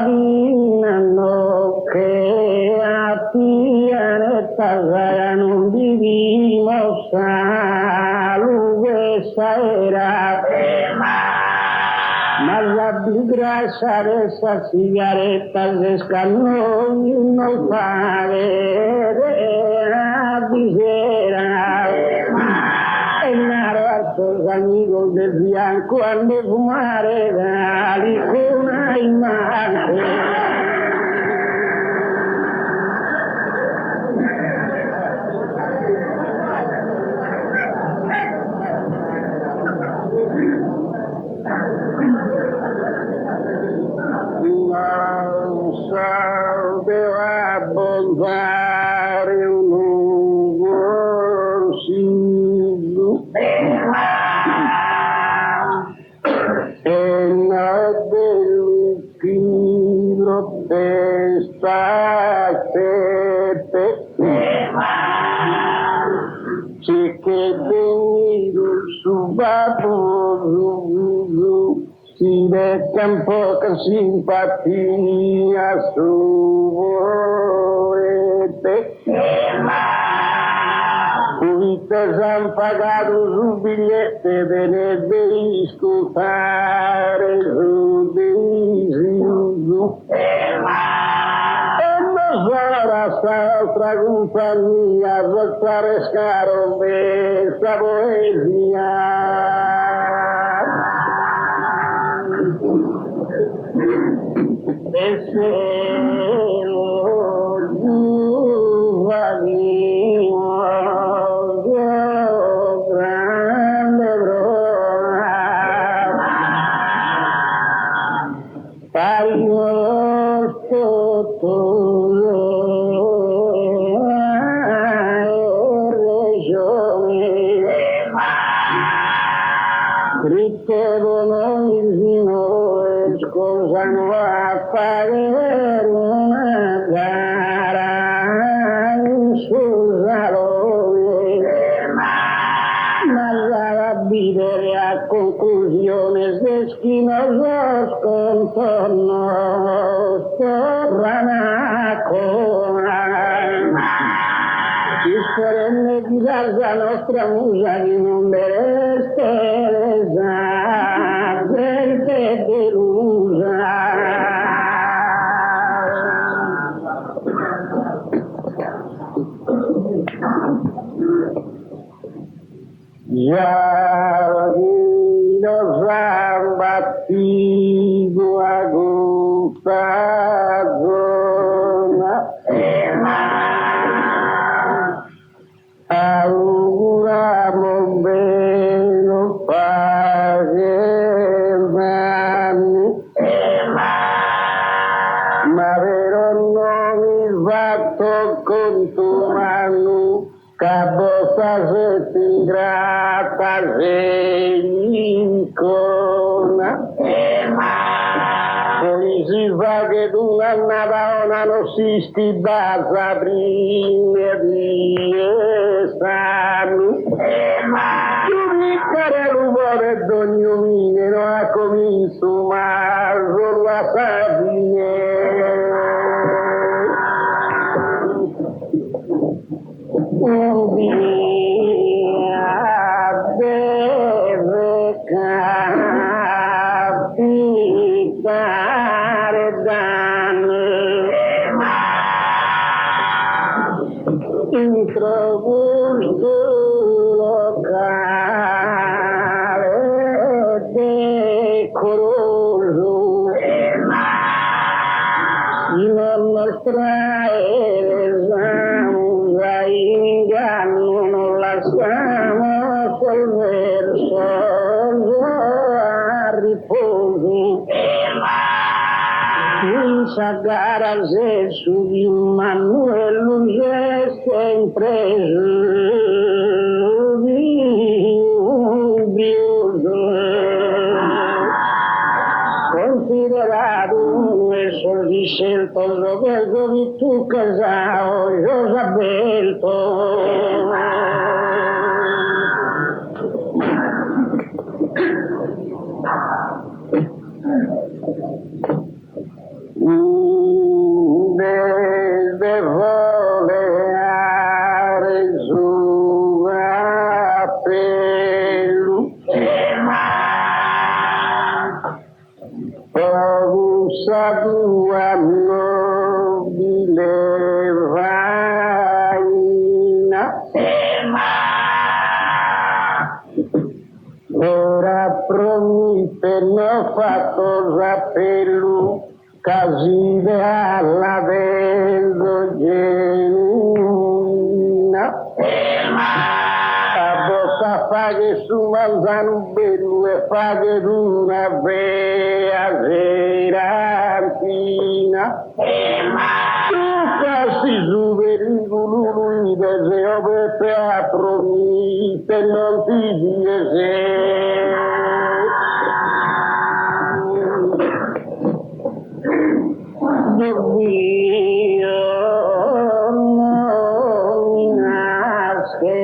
Savinano che attiene tagliano divino salve saera ma la grasa de esas cigaretas de escalón no pague visera sus amigos decían cuando fumare dali una imagen non sapeva abbondare un gorsillo e dell'ufficio testa sette c'è che venido su babbo si decan poca simpatia su volete Uitas han pagado su billete de disculpare su disiluso en las horas a otra compañía rescaron de esa bohemia deseo grande broma parió todo cosa no apparer una gara in sus valores mas a vivere a conclusiones de esquinosos contornos tornacona Isperenne di la nostra musa di non bereste perché delusa ya vino San Battigo a Gustazona auguramos velo pagermani ma vero non il fatto con tu mano cabosa se ti grata senicona poi si fa che tu una non si stibazza prima di esami giudicare l'umore d'ogni mine ha cominciato ma solo a sapere un dia deve capitare danni introduco locale decoroso il nostro esame a inganno non lasciamo quel verso a riposo senza gara su di un Manuel è sempre dubbioso considerato un esso di scelto lo di tu casao Josabelto per non fatto rappello casi alla vendo genuina a bocca faghe su manzano bello e faghe una bea zerantina quasi zuberi gulului de zeobe teatro mi se non ti dice Dio non nascere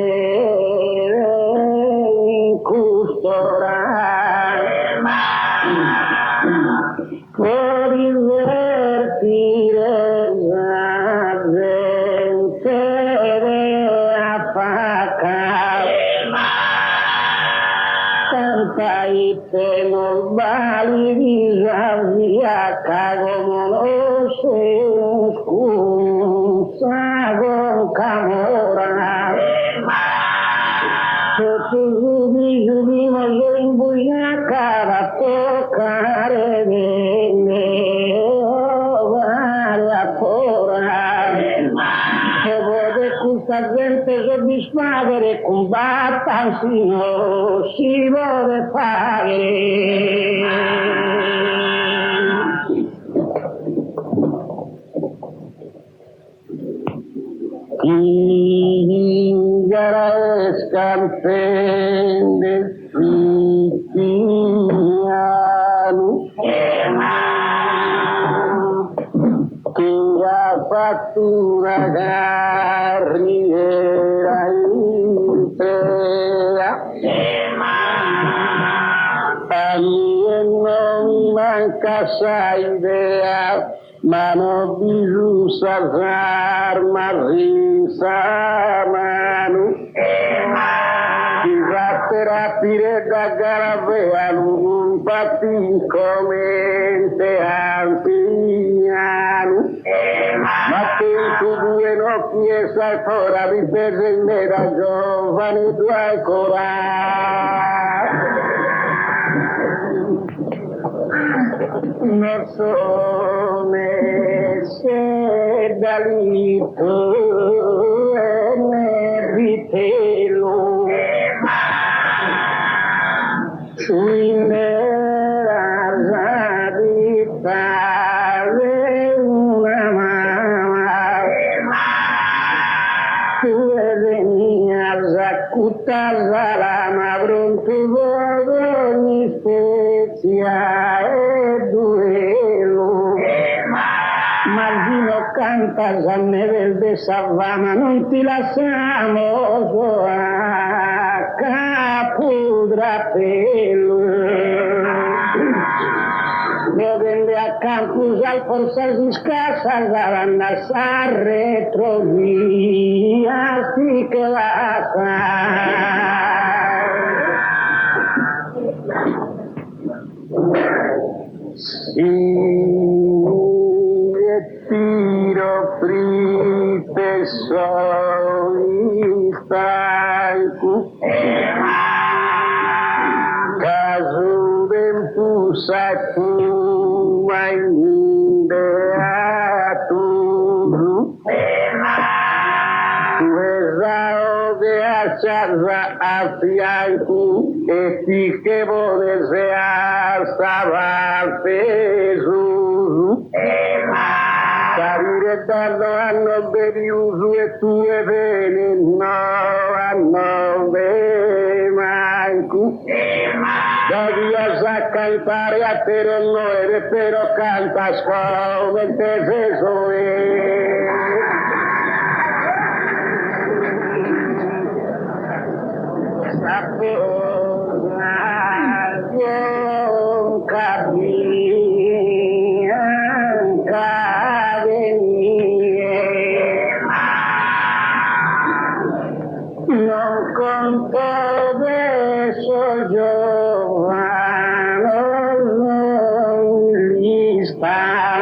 in custodare per divertire la gente a facare canta y te nos vale via cago monoso sago camora tu vivimos en buena cara tocar vale fora de questa gente che disfagere combatta sino si vuole fare Ingara escampende fitiano che ha fatto una carriera intera a me non manca sa idea ma non bisogna usar risa mano si ratterà pire da garavea un patico mente antignano ma che tu due occhi e sai fora riprese nera giovane tu ancora non sono se dalito e ne vitelo sui nera zaditare una mamma tu venias a cutazara ma pronto ogni spezia Margino canta Zannevel de Savama, non ti lasciamo a capodrapelo. Dovende a campus al forças escassas, avannas a retrovia, si que vas tiro triste soy stanco caso d'empusa tu tu de acharra a fianco e ti che vuole desear salvarte Capire tanto hanno bevuto e tu e bene no hanno manco Dovías a cantar a pero no eres pero cantas como eso Non conto adesso giovane non gli sta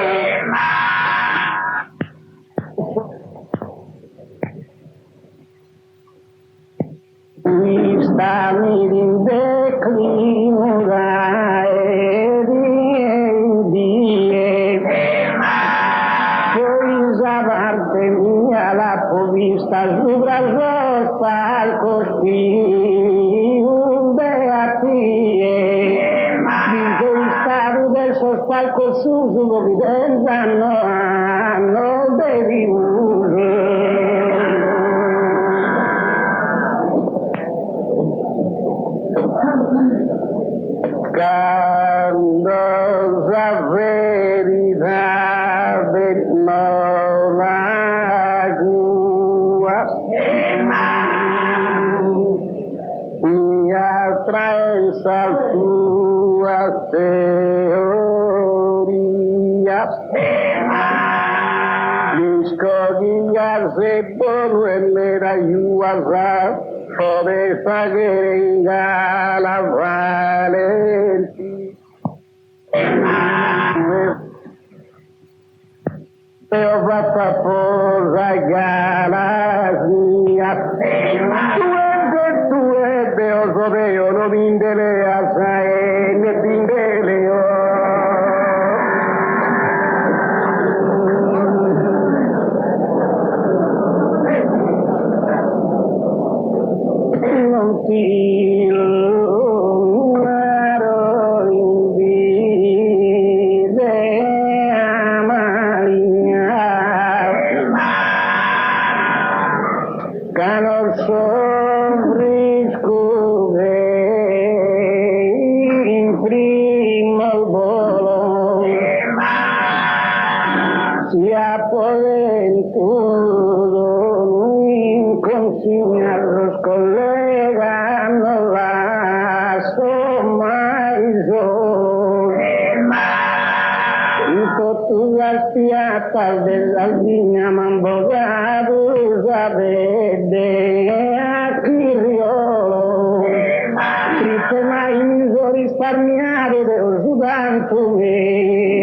mi sta mi declino dai sugo pensando hanno devi quando la verità del mola mi attraversa tua teoria discogillarse por la ayuda poder saber la valentía pero pasa por la galaxia tu de oso de yo no vindele hasta en el vindele los colegas no las tomáis y todas piatas de la línea mambogados a ver de aquí riolo triste maíz risparmiare de orzudanto me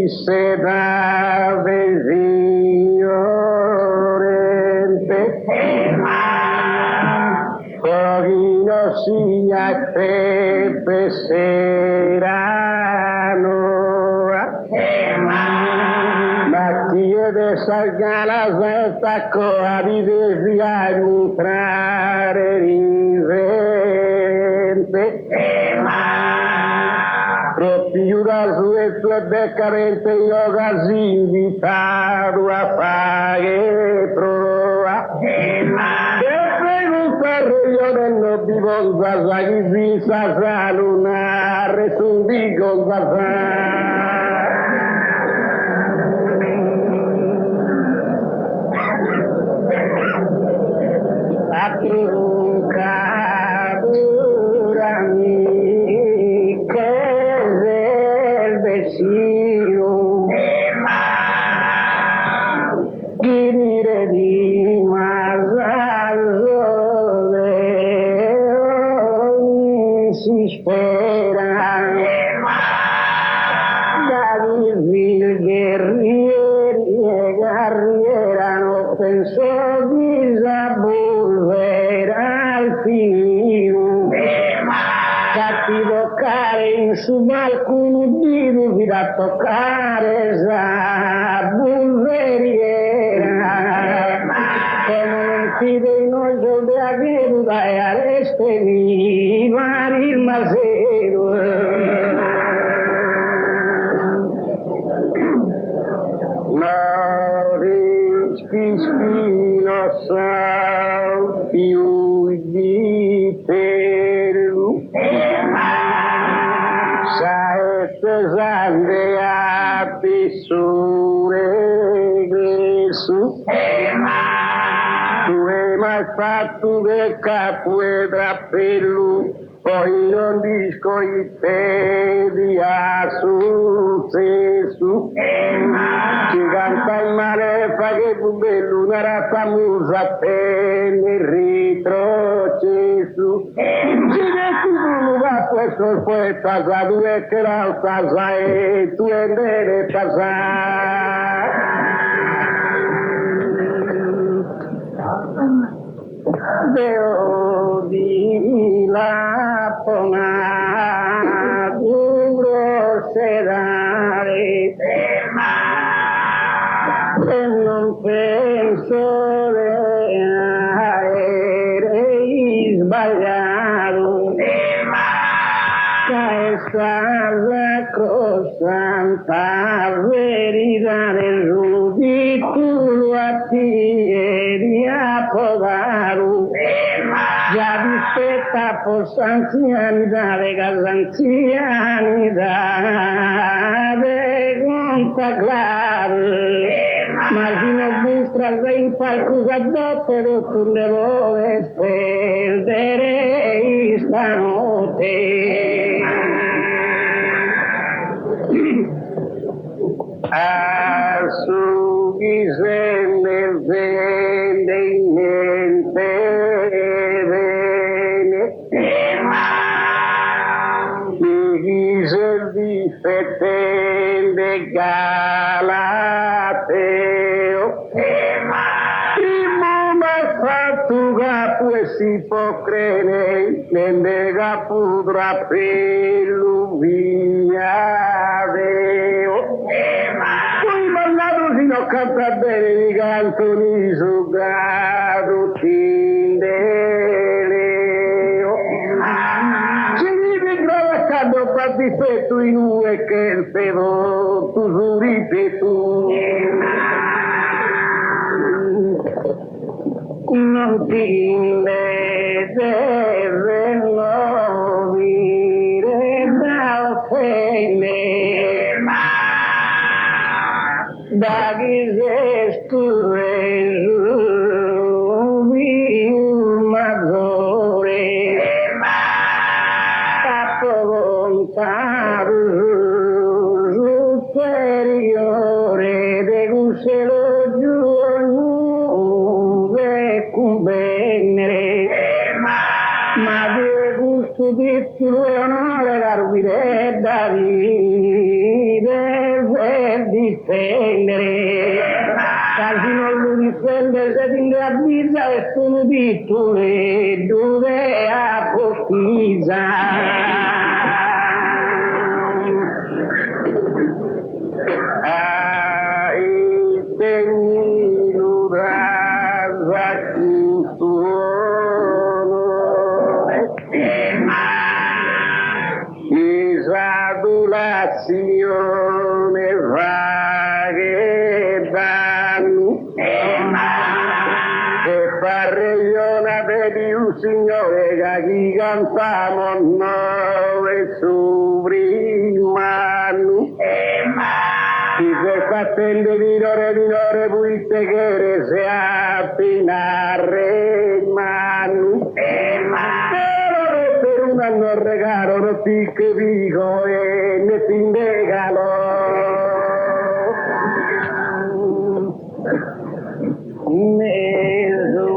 se da visione pochino sia pepe serano ma chiede salgala sesta coa di desia entrare risente Propiura su esto decadente yoga invitado a pague proa. Te pregunta yo de los vivos visa lunar resundigo su alcun dito vi da toccare la bulveriera come non ti dei noi de avere dai areste di il masero Mori spino sa più di te Sande a pisure Gesù tu hai mai fatto del capoeira pelu poi non disco i piedi a successo ci canta il mare fa che bello una razza musa per il ritrocesso questo poeta sa due che l'altra sa e tu e deve passare Deo di la pona duro sedare e non penso santa verità del rubito a ti apodaro già rispetta possa anzianità de casa anzianità de conta claro ma si non mostra in qualcosa dottore tu le vuoi perdere stanotte a su chi se ne vende niente bene chi se difende galateo primo ma fatto capo e si può credere nelle capudra peluvia non canta bene di cantoni su grado tindeleo ci vivi gravacando per difetto in ue che il pedo tu su ripeto non ti deve morire dal fene da chi se stureso il maggiore fatto lontano superiore de cuselo giù e convenere ma de gusto di più onore la ruvidetta per difendere quasi non lo difende se ti ingabizza e sono piccole dove appostizza il temino da esadulazione vaghe danno che parregliona vedi un signore che chi cantamo noi subrimano chi se fa attende di nore puiste che se appinare mano non regalo, non ti capisco e ne ti indegalo. Meso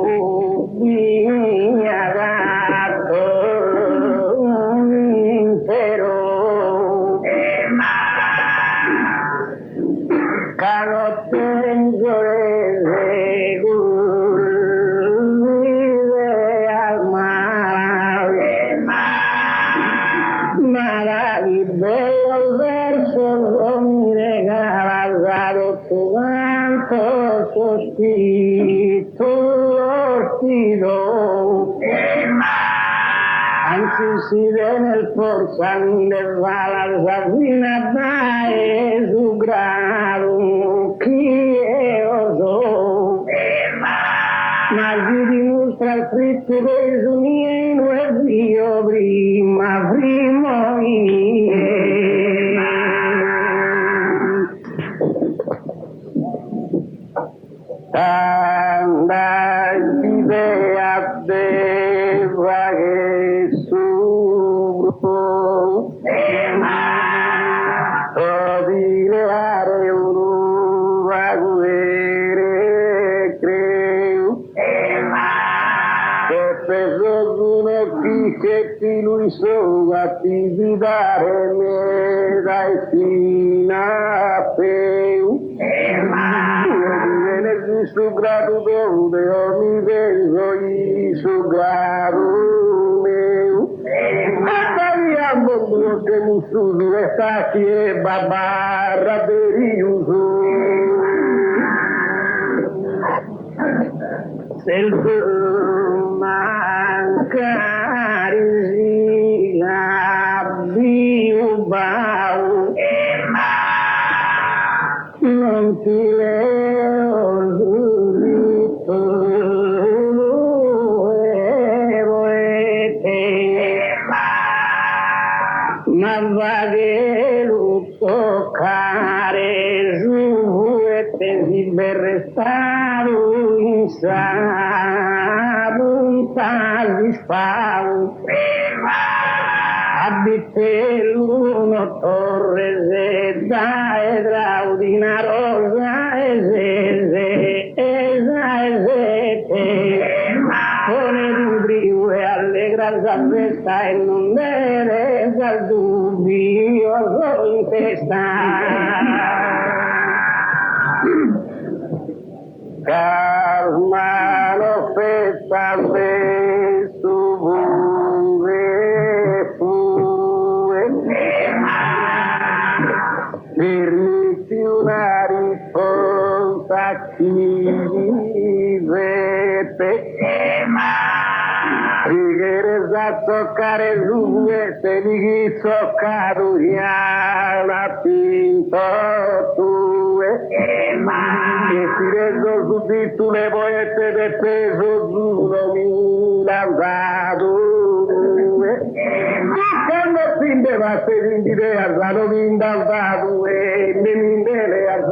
mia gatto intero canotte bello verso non mi regala tu quanto sospiro anzi si viene il forzante va la savina vai su grado chi è oso ma si dimostra il fritto dei suoi e io prima tanta idea deva che subito odiare un vaguere creo che per uno che lui sua attività me dai fino a peu su grado donde mi vengo y su grado meu Atariamo che musudu está aqui babarra beriuso Selva mancari biubau non ti leo subito ma va che lo toccare su e te si per restare in punta si fa abite l'uno torre se dai draudina rosa e con il brio e allegra la festa e non deve dal dubbio sono in testa Carmano festa me su permetti una risposta chi vede Rigere a toccare su se di toccato la pinto tue che si reso su di tu le poete de peso giuro mi lanzato quando finde va per indire a lo vindato e ne mindele a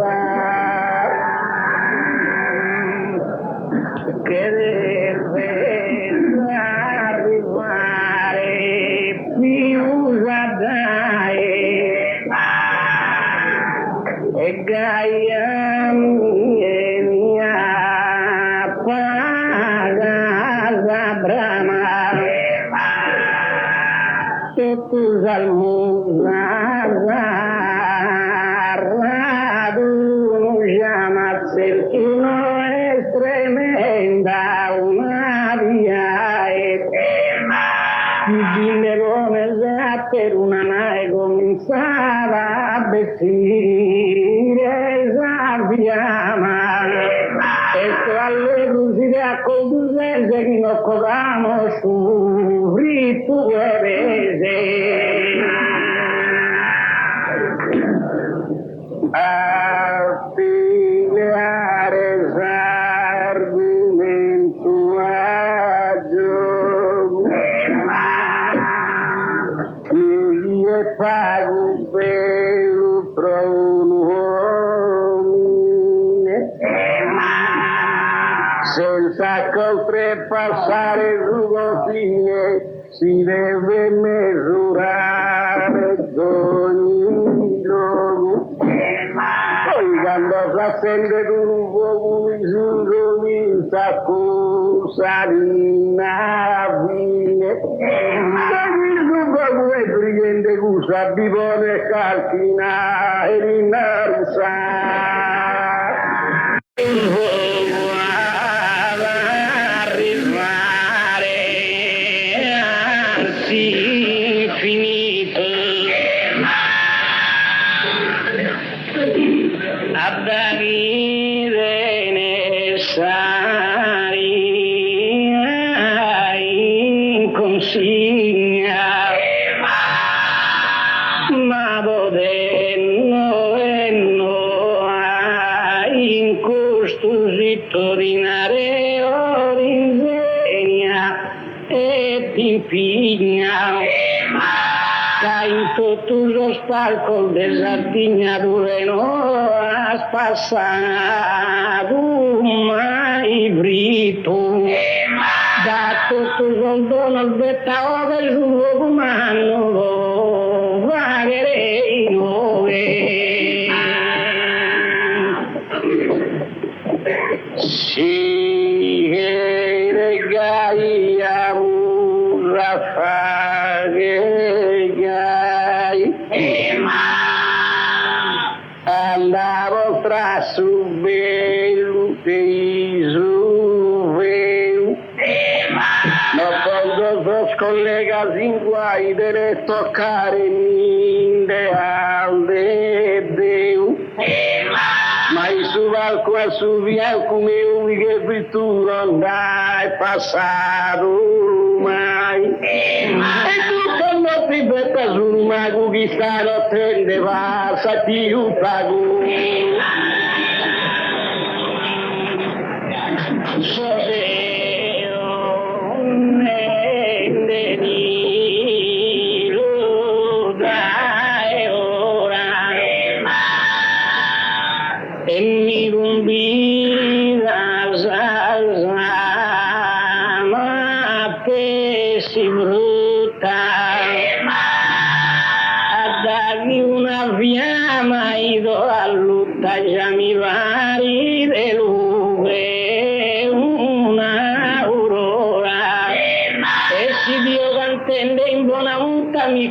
che deve arrivare più dai e Gaia mia paga la brama e tu salmusa raduno chiama cerchino è tremenda una via e di nerone per una nave cominciava a vestire sappiama e alle ruside a condurre che non covamo su ritmo e rese a pigliare s'argomento a gioco e pago pelo pro un uomine senza oltrepassare il confine si deve misurare ogni giorno poi quando s'accende un fuoco misuro mi s'accusa di navine come brigante gusa bivone calchina e rinarsa arrivare anzi finito a venire necessaria in consigna ma podenno e no in costosito dinare o insegna e ti impigna in tutto lo spalco de Sardegna dove no has passato mai brito da tutto il dono al bettao del suo comando lo pagherei noi si regai a andavo tra su bello su vero non posso scollegare in guai deve toccare ninde al Deo ma su valco e su via come uniche pittura andai passato mai e tutto non ti sono mago che stanno tende va sati upago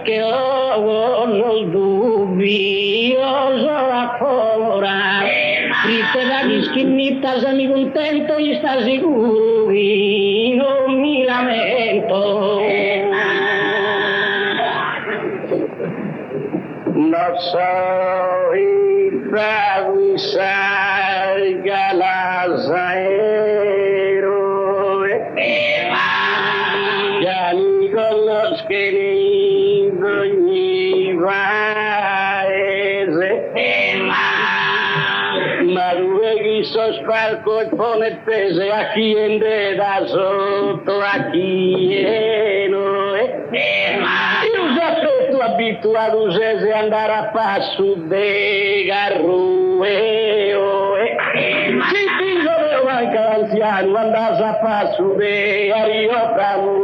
che ho non dubbi, io sono a fora, fritte da dischinnita, se mi contento, gli sta sicuro, non mi lamento. Non so il travisare galasaero, già mi conosco spalco e pone pese a chi ende da sotto a chi io già tu abituato a andare a passo de garrue chi ti doveva manca l'anziano andare a passo de ariocamo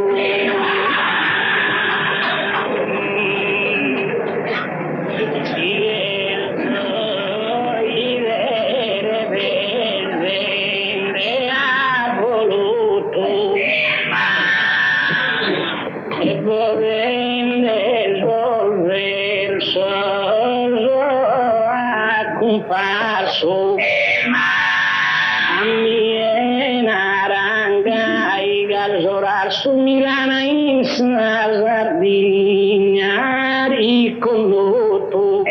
passo a mie naranga i gasorar su Milana in Sardegna riconosciuto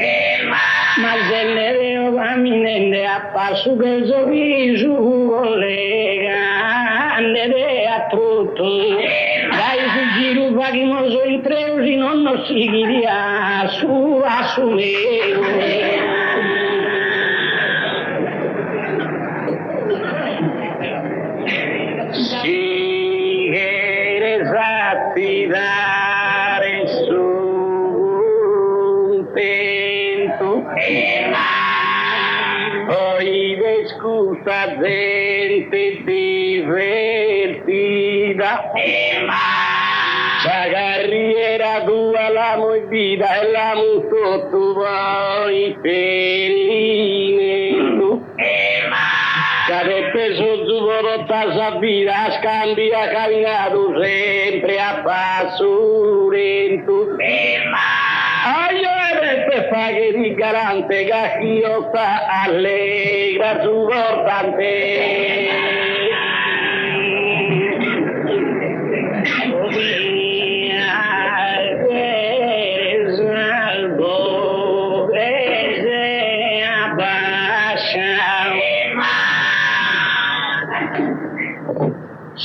ma se ne devo camminare a passo che sorriso collega andare a tutto dai su giro paghi moso in treusi non si chiria su assumere si quieres aspirar su contento hoy discuta gente divertida la carriera tua la movida e la muto tu vuoi pelline Cada peso tu volta sa vida cambia caminado sempre a passo lento. Te faghe di garante gacchiotta allegra su portante.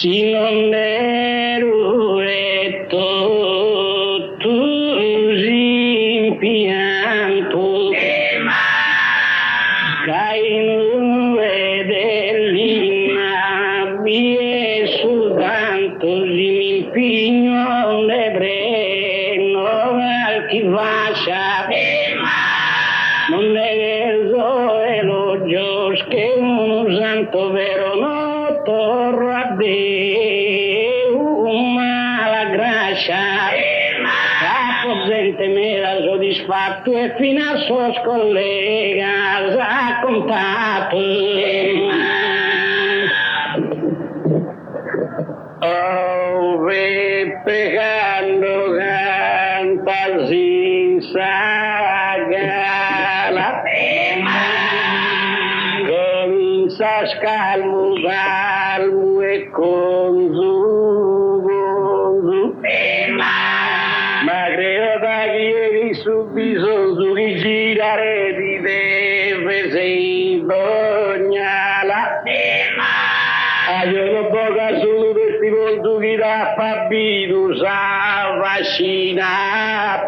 Si non ero retto tu in pianto caino dell'ina vie soltanto si mi impigno le breno al chi fascia non è verso elogios che uno santo vero no torro a la gracia capo gente mera soddisfatto e fino a suo collega ha contato ove pregando canta sin sagala comincia calmo e con su ma credo che ieri subito su chi girare di deve sei dognala io non poca solo questi volti che da fabito sa vaccina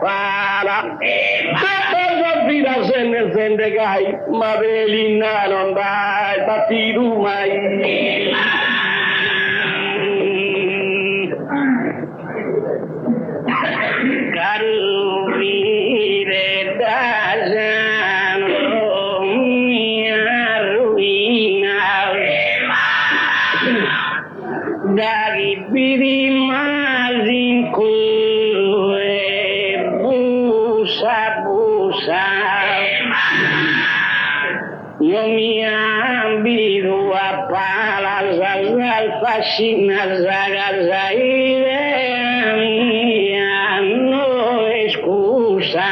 vendegai, ma velina non dai, batti tu mai. Carubire d'asano mi arruina, dagli bidi masin cue busa busa, non mi ambido a palas al fascina zagazaire mia no excusa.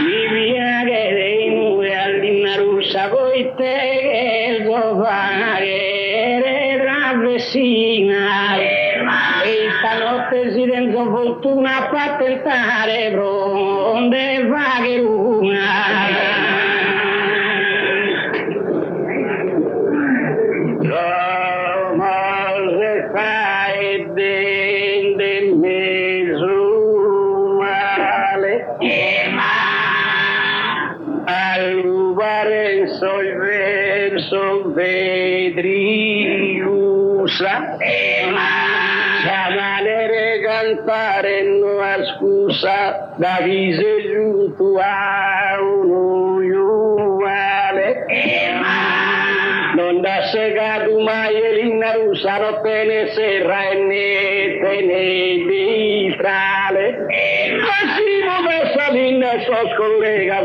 Mi viagherei all'inarusa voi te dovare ravvesina e stanotte si renzo fortuna a patentare bronde vagheruna. Vedriusa, chiamare cantare nuova scusa, da chi sei giunto a uno uguale. Non da segato mai l'ina russa, non te ne serra e ne te ne distrale. Massimo messa l'inna so scollega,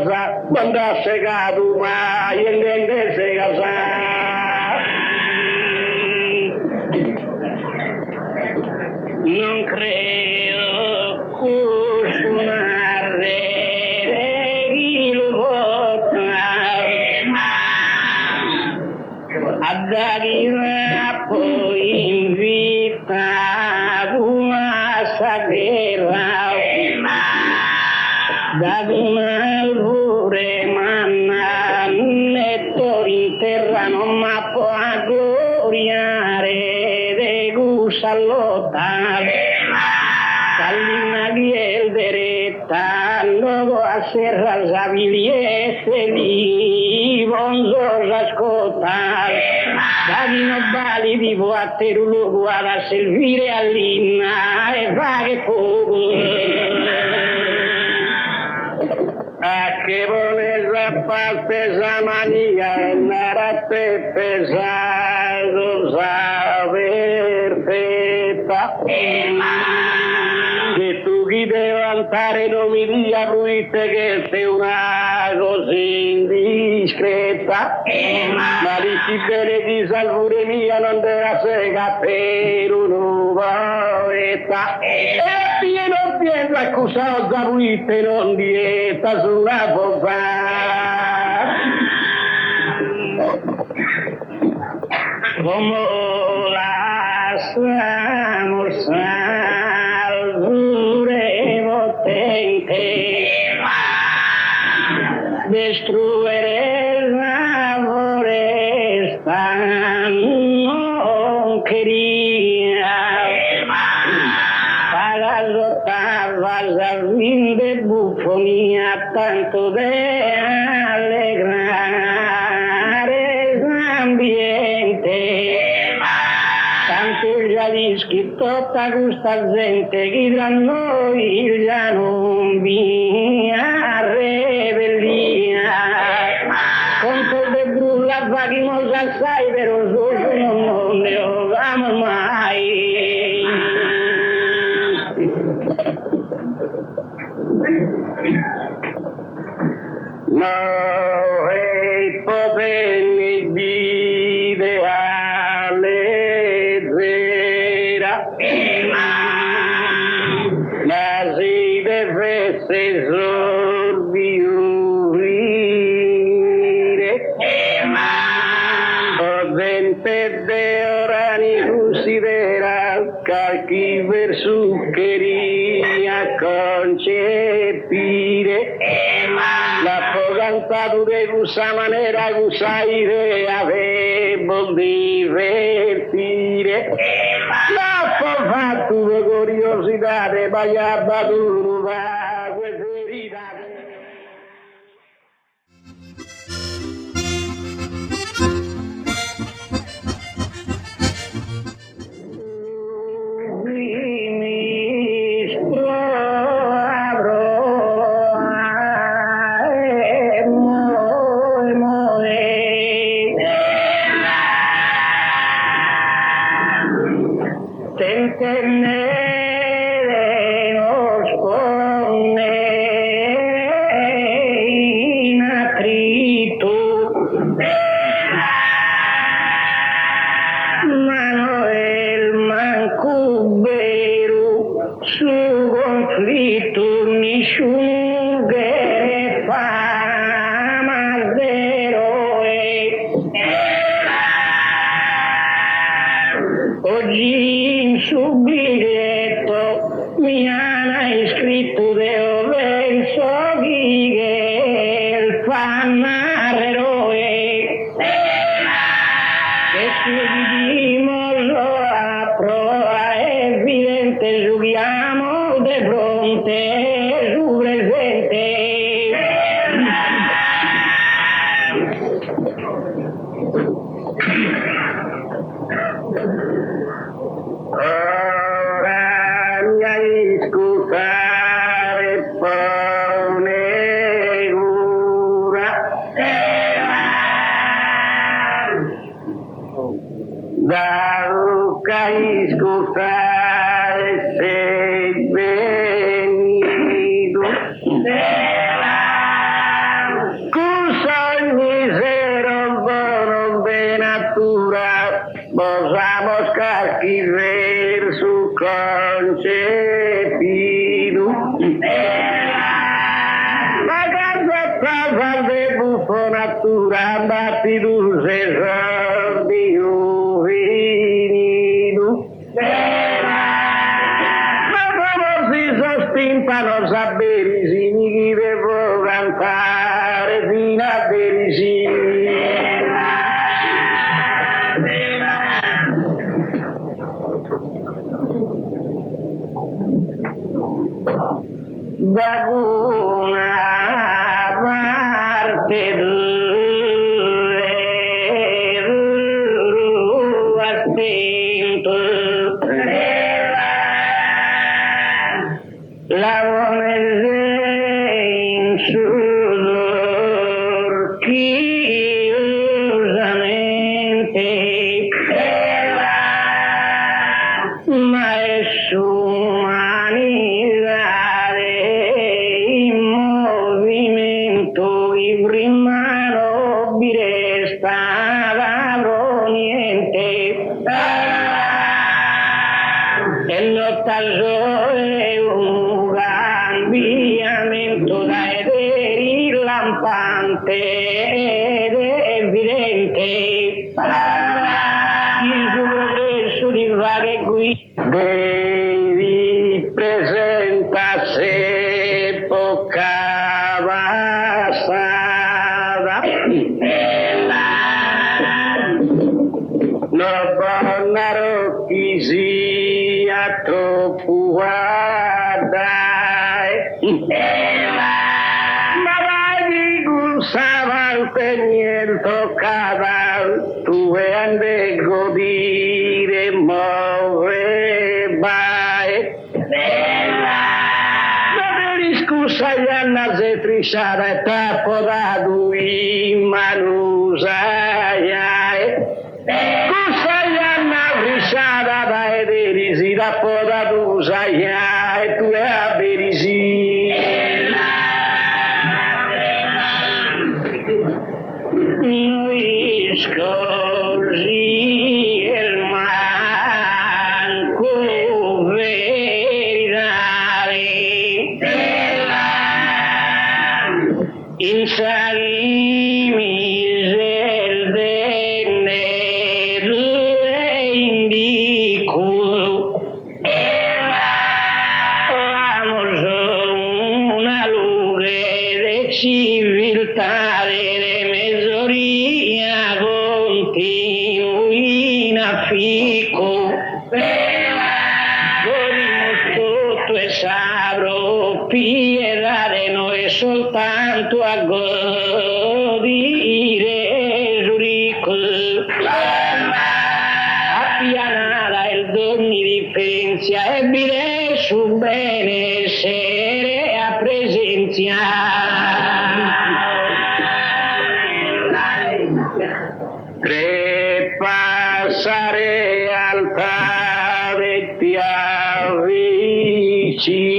non da segato mai e ne te sega. Non credo cucinare il voto a dare poi invita una sagrera da una lure manna netto in terra non ma può gloriare de gusa lottare Salina Biel deretta luego a serra Zaviliese di bonzos ascoltar Davino Bali di Boateru luego a servire all'inna e vaghe poco a che voleva far pesa mania nara te pesado saber feta che tu chi devi andare non mi dia ruite che sei una così indiscreta ma dici bene di salvure mia non deve sega per un'uvaretta non piensa accusato da ruite non dieta sulla popà come lasciamo salvure potente destruere la foresta non quería vas al fin de bufonía tanto de alegrar el ambiente tanto ya dischi tutta gusta gente che noi ya non via rebellia contro de brulla vagimos assai pero non ne vamos mai. No hay poder ni ideale vera, ma si deve sorbire, potente de ora ni considera calchi verso quería concepire. La fogantato de questa maniera, questa idea vuol divertire. La fatto di curiosità, de vaya battuta, questa verità. narreroe che subimos a prova evidente giudiamo de fronte su presente. Ora mi hai scusare dal caisco fare sei venido scusa il misero bono de natura posamos carquiver su concepido la gazzetta de buffo natura battido se dio stimpano saperi si mi devo cantare fino a berisi da una parte la in sudor chiusamente ma è su umanità in movimento i prima nobile stava niente e l'ottaggio un cambiamento da vedere lampante ed evidente il suo progresso di varie qui devi presentarsi epoca passata non bannaro chi sia troppo ma vai di gusava il toccava tu ande godire muove vai ma scusa gli anna se trisciare tappo da due manusai scusa gli anna trisciare da ederisi da poda tu sai e tu è a berisi noi scorsi il manco veritare in salimi del denero indico una luce de civiltà de mesoria continuo in affico godimos tutto e sabro piedade noi soltanto a godire giurico appianata il d'ogni differenzia e vide su benessere a presenza tre passare alta vecchia vicina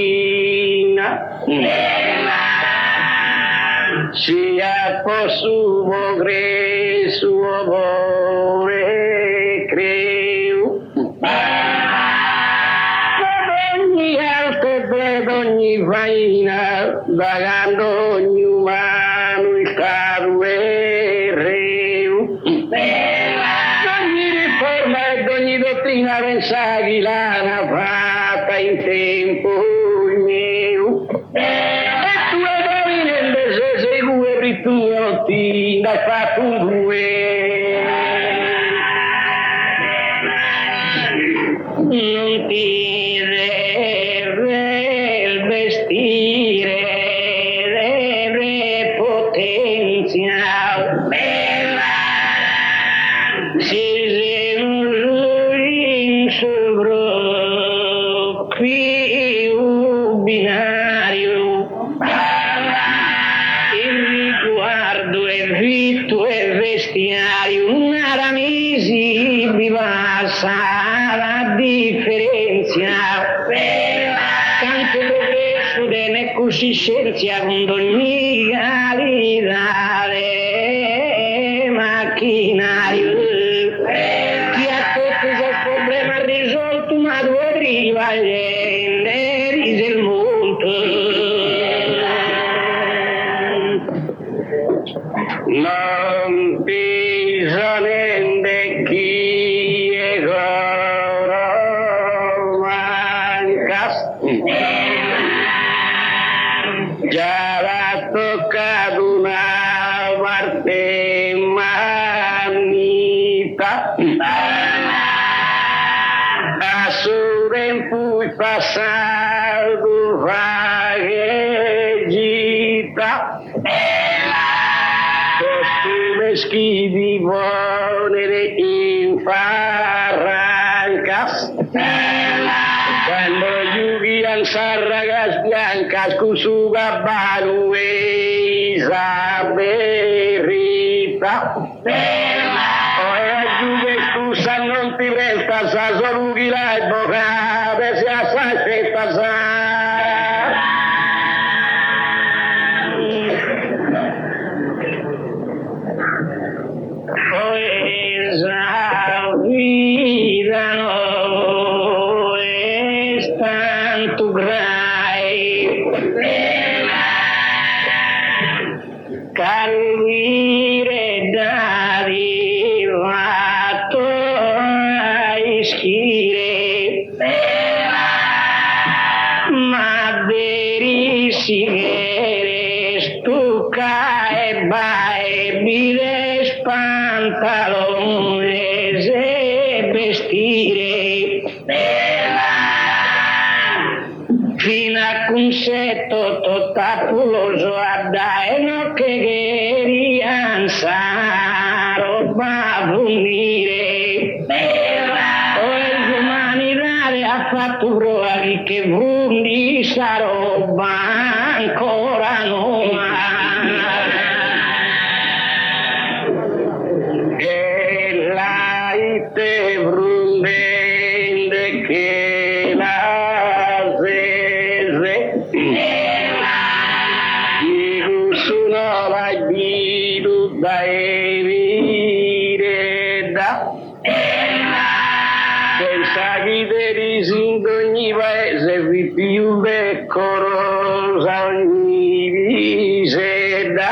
sia possumo gre suo vore creu ogni arte ed ogni faina vagando ogni umano il caro e reu ogni riforma ed ogni dottrina pensaghi l'ha fatta in tempo mio e tu tu non ti hai fatto un due. Non ti deve vestire deve potenzia bella si in sopra qui un binario il riguardo è vitto e vestiario una ramisi vivassa la differenzia tanto progresso delle coscienza con ogni qualità macchinario chi ha tutto il problema risolto ma due rivalenti del mondo Non bisogna chi è già l'ha toccato una parte manita a suo tempo passato fare gita costume schivi ponere in farrancas quando giugian sarragas biancas con su gabbano e Isabelita ora giuge scusa non ti resta sa sorughi la e bocca se aspetta sa esa vida no es tanto grave carvire da rivato a ischire ma verisigere stucca e bae bide pantalone se vestire fino a concetto totapuloso a dai no che rianza roba venire l'umanità ha fatto prova che vundi sta roba ancora non ha e la ite brundende che la zeze Iru suno la bidu da evire da pensa che derisi in ogni paese vi più decorosa ogni viseda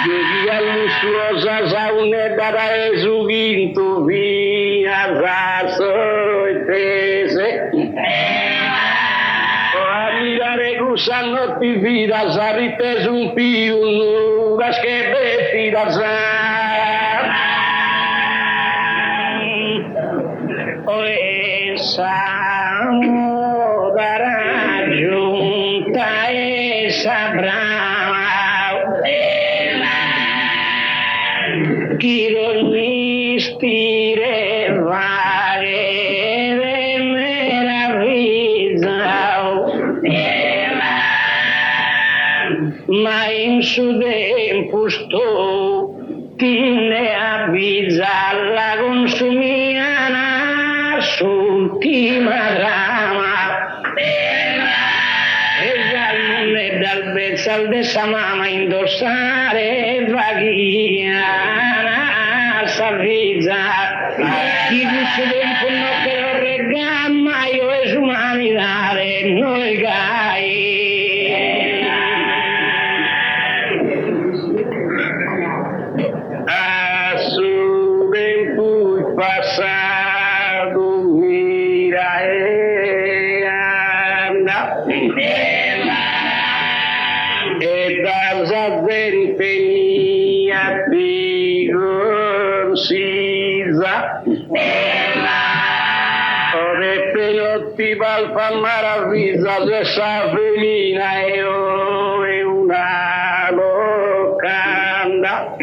Giochi lussuosa saunetta da esuginto via zazo e tese o a mirare gusanno ti vida sarite su un più nugas che betti da esa moda giunta esa brava chi non mi stire vale de meraviglia ma in su tempo sto ne avvisa la consumiana s'ultima rama e dal bezzal de sa mamma indossare vaghiana s'avvisa chi dice tempo no che lo regama io es umanidade noi gai passado mira e anda e das avventure venia di concisa ore pelotti palpa maravilla se sa femina e una locanda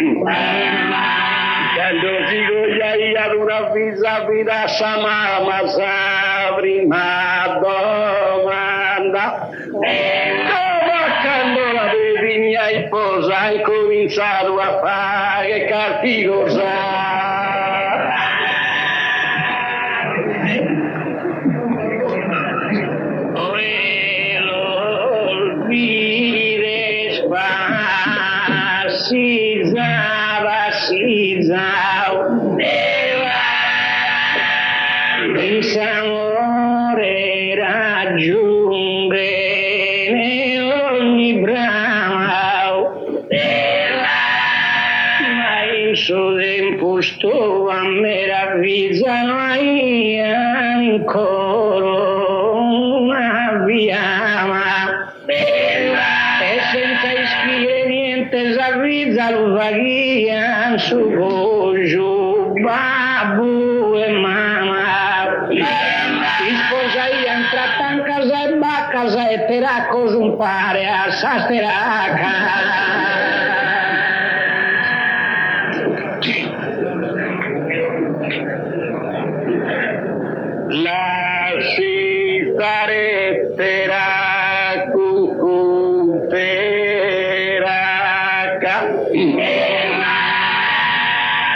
quando si goglia ad una visa vita sama sa prima domanda quando la vedi mi hai posa hai cominciato a fare cattivosa Amore raggiunge ogni brama ma in suo tempo sto a meraviglia mai ancora una via e senza iscrivere niente s'avvizza lo vaglia su gojo babu e mamma casa e bacca e teracco un pare a sasteraca la si stare teracco teracca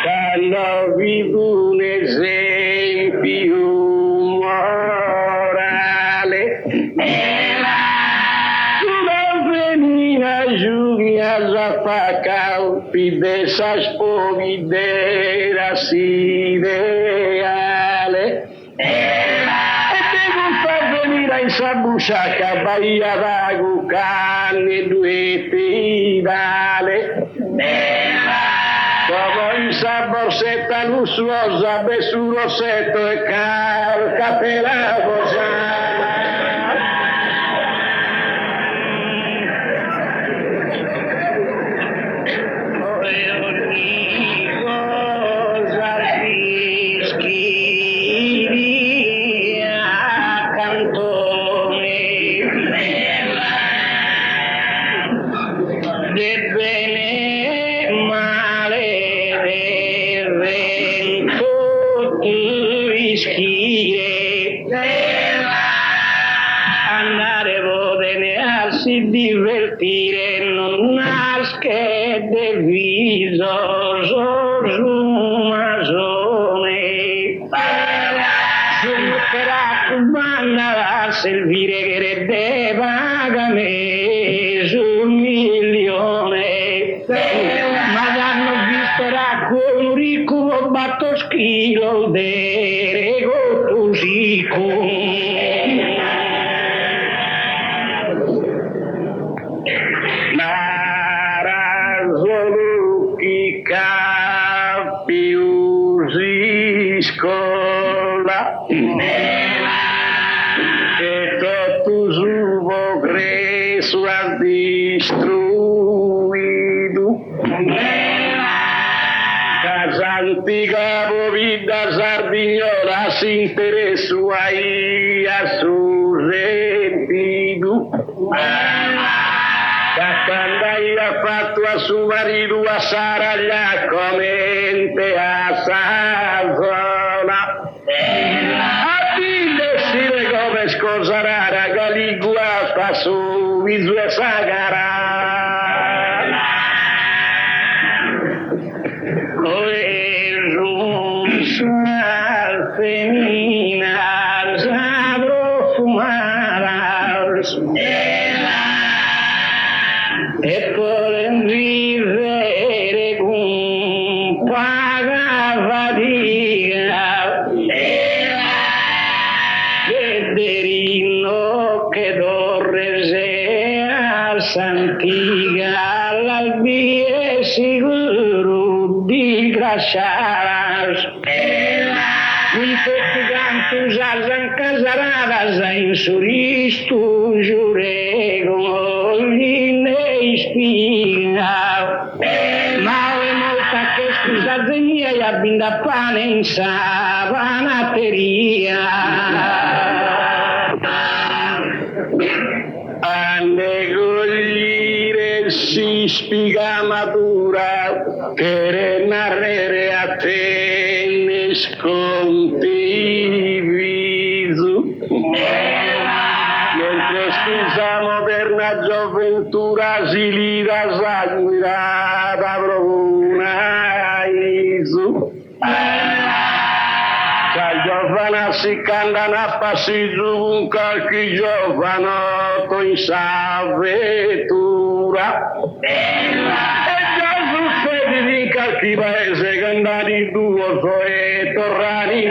quando vivo un esempio de esas povideras ideales e te gusta venir a esa buchaca bahía d'Agu carne due tidale como esa borsetta lussuosa besu rosetto e carcate la bocciata divertire non nasce deviso sosumazone per a servire che redde vagamente sul milione ma l'hanno visto con un ricco batto schilo derego tusico scola che tutto suo greso ha distruido casa antica povida sardignola si interessa a su sentido quando hai fatto a suo marito a saraglia come a Savona a dire come scorsa rara Caligula sta su viso e sagara come giunta femina sabro fumaras e per vivere con paga fatica vederino che dorre sea santiga l'albie sicuro di gracias mi fettigante usas encasaradas en suristu jurego ne ispira ma è molta che scusa mia e abbinda pane in savanateria ande cogliere si spiga matura che narrere a te ne sconti viso mentre scusa moderna gioventura si lida sanguinata bruna isu giovana si candana a passi giù un qualche giovanotto in savettura e già succede di qualche paese che andati due e tornati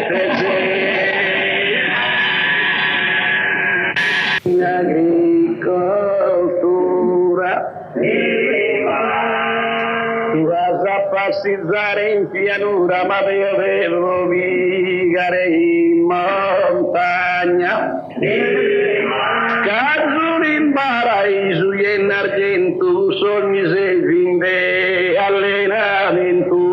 in agricoltura vas a passizzare in pianura ma io devo vigare in montagna cazzuri in paraiso e in argento sogni se vinde allenamento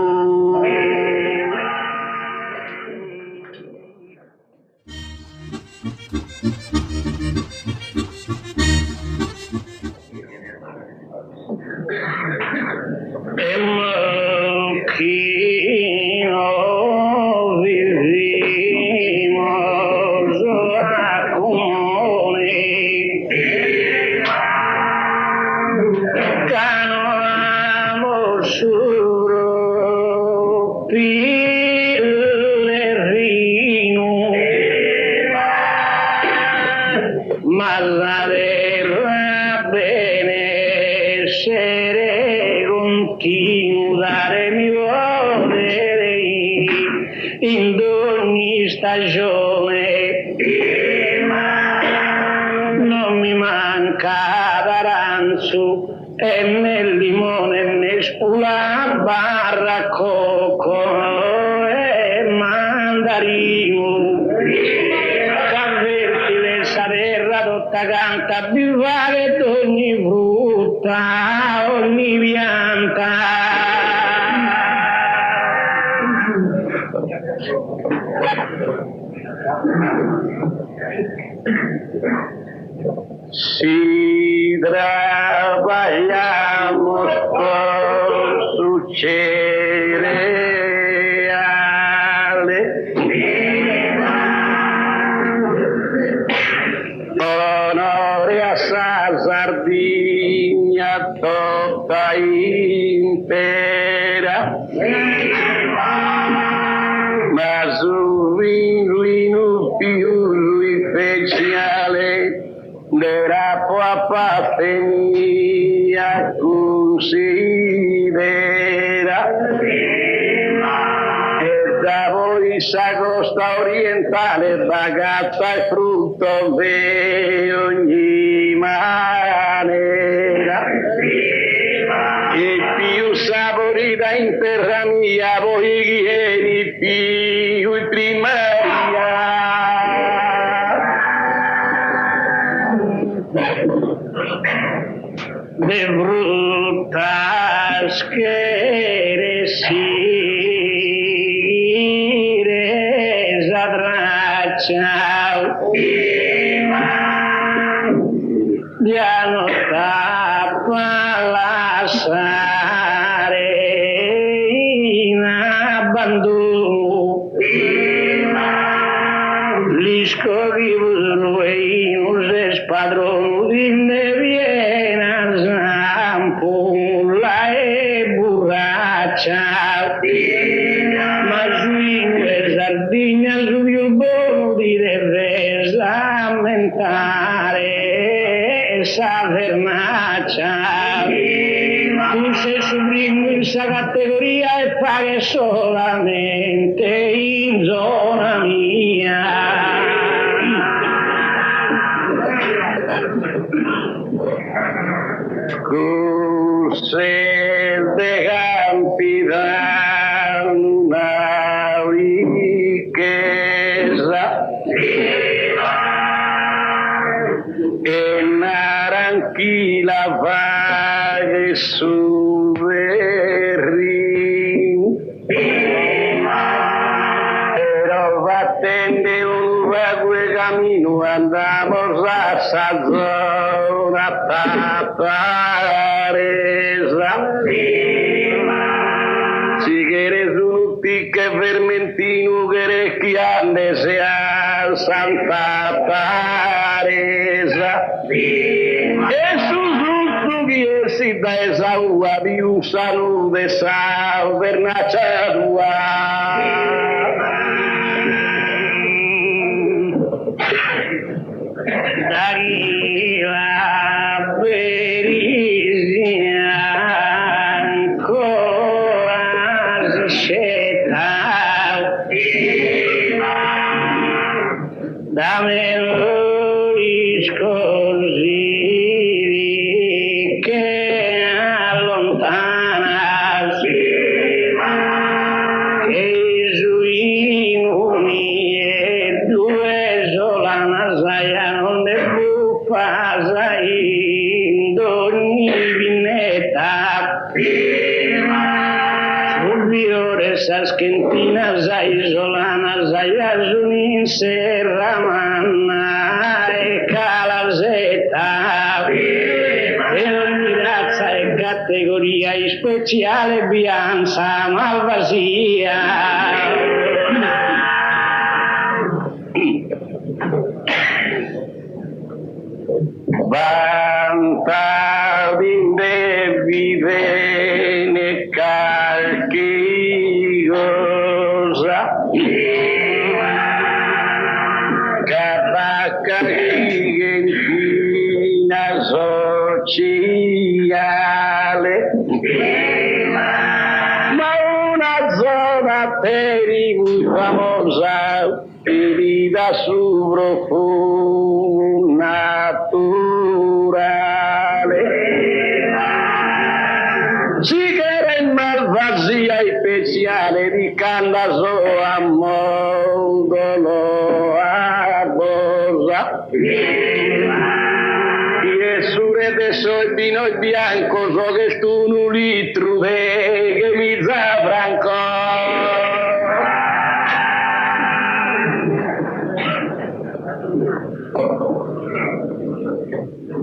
stagione non mi manca d'aranzo e nel limone ne spula barra cocco e mandarino avverti l'essa terra dotta canta bivare d'ogni frutta ogni pianta si trabajamos con su cereales onore a sa Sardegna tutta intera ma su vinglino più lui speciale della papà tenia considera e da voi sa costa orientale bagatta e frutto di ogni maniera e più saporita in terra mia voi vieni più in primaria de brutas que eres adrachao ya no tapa las arenas abandono lisco rivuenos espadrón de vienas ampola e burracha ma giù sardegna sul bordi deve lamentare esa vernaccia tu sei sublime in esa categoria e paghi solamente in zona mia cruces de campidad una riqueza sa zona tataresa. Si quieres un tique vermentino, quieres que ande sea Santa Teresa. Jesús luto que excita esa uva de un salud de esa vernachadua. Dari la perizia ancora sceta da me così che allontana che Gesuini e due solana saya non ne buffa in ogni vineta subito resta schentina sai solana saya Junin serramanna e calasetta e ogni razza e categoria speciale bianza malvasia. Vanta vinde vive ne calchigosa capacarchigentina sociale ma una zona terribile famosa ferita su profumo naturale. Si che in malvasia e speciale di candaso a mondo a bosa. Iesure de soi vino bianco so che stu un litro che mi zabranco.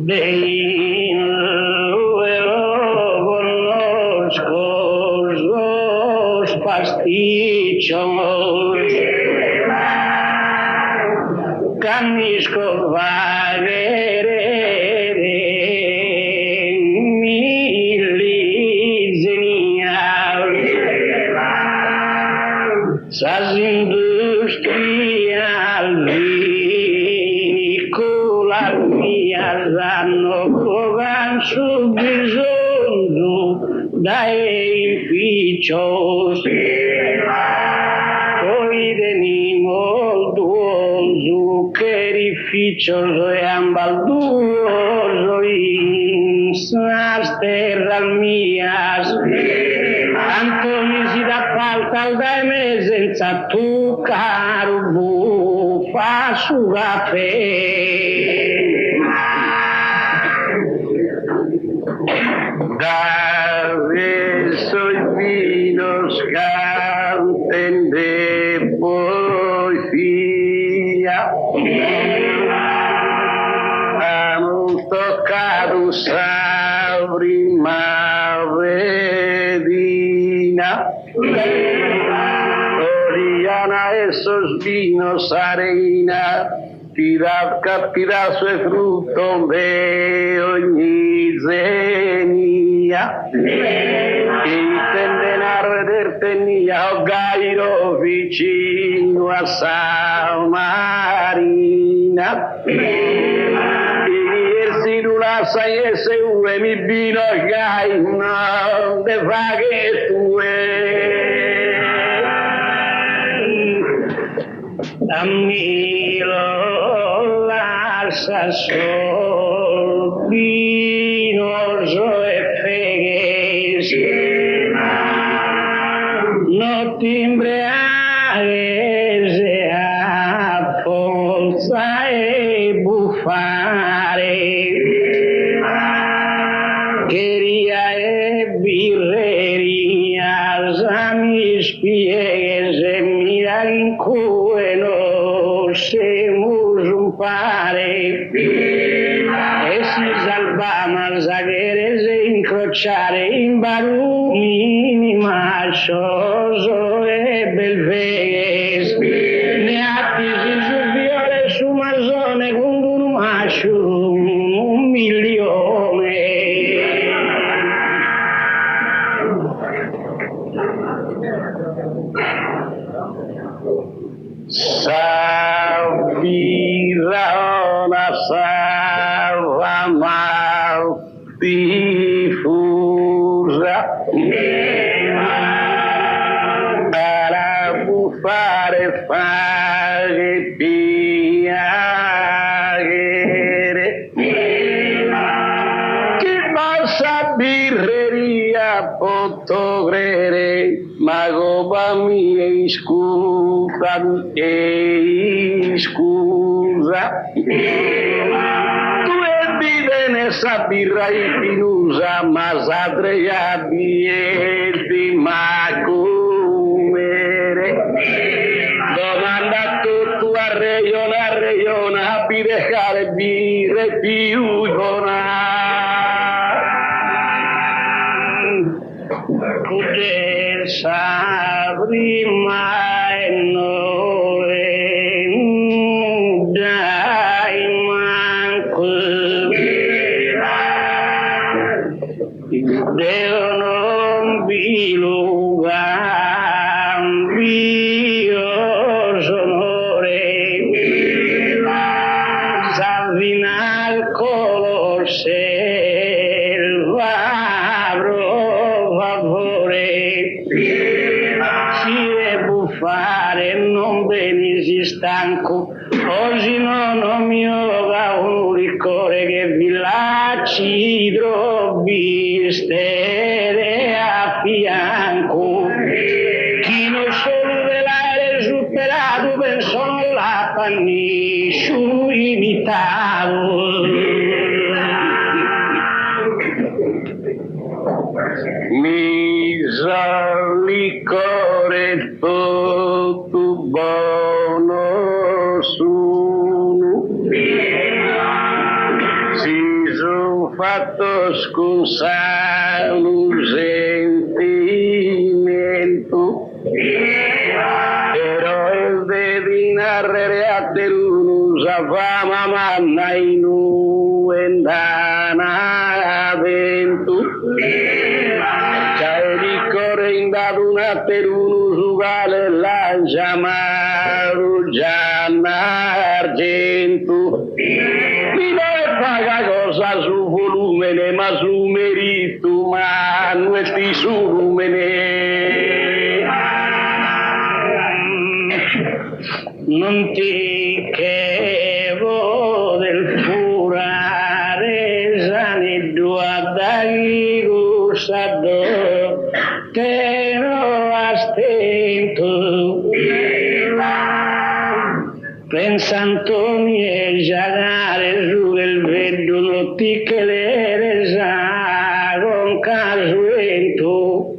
Dei lo conosco los pasticcios canisco valere sas industrial vinicolarías hanno cogan su bisogno da edificios poi venimos duoso che edificios e ambalduoso in las terras mías tanto mi si da falta da me senza tu caro fa su caffè da verso il vino scanten de poesia hanno toccato primavera Oriana esos vinos arena tira su fruto de ogni zenia e tenden a redertenia o gairo vicino a San Marina la sai se ue mi vino gai no de vaghe tue Amilo lascia sol vinoso e feghes no timbreares e a forza e buffare queria e birreria mi spiegues e mira in cui no semus un pare incrociare in barumi maccioso e belvese, ne attisi su viole su marzone con un macio 1.000.000. Sabirona salva diffusa para buffare fare piacere chi passa birreria potogrere magoba mia scusa tu vide nessa birra infinusa ma sadreia di macumere domanda tutto a reiona birre birre più poter sabri mai noi dai manco Deo non bilugan bio sonore Savinal color selva buffare non venisi stanco oggi non ho mio un liquore che vi lacci drobistere a fianco chi non solo velare superato penso la pannisciu imitavo licore tutto buono sono si sono fatto scusare un sentimento però il devinare a te l'usa fama manna in uendana vento una per uno uguale lancia marugiana argento mi deve paga cosa su volumene ma su merito ma non ti su lumene non ti chevo del furare sani dua dai gusado che non astento pensando mi giagare su del vedo notti che le con casuento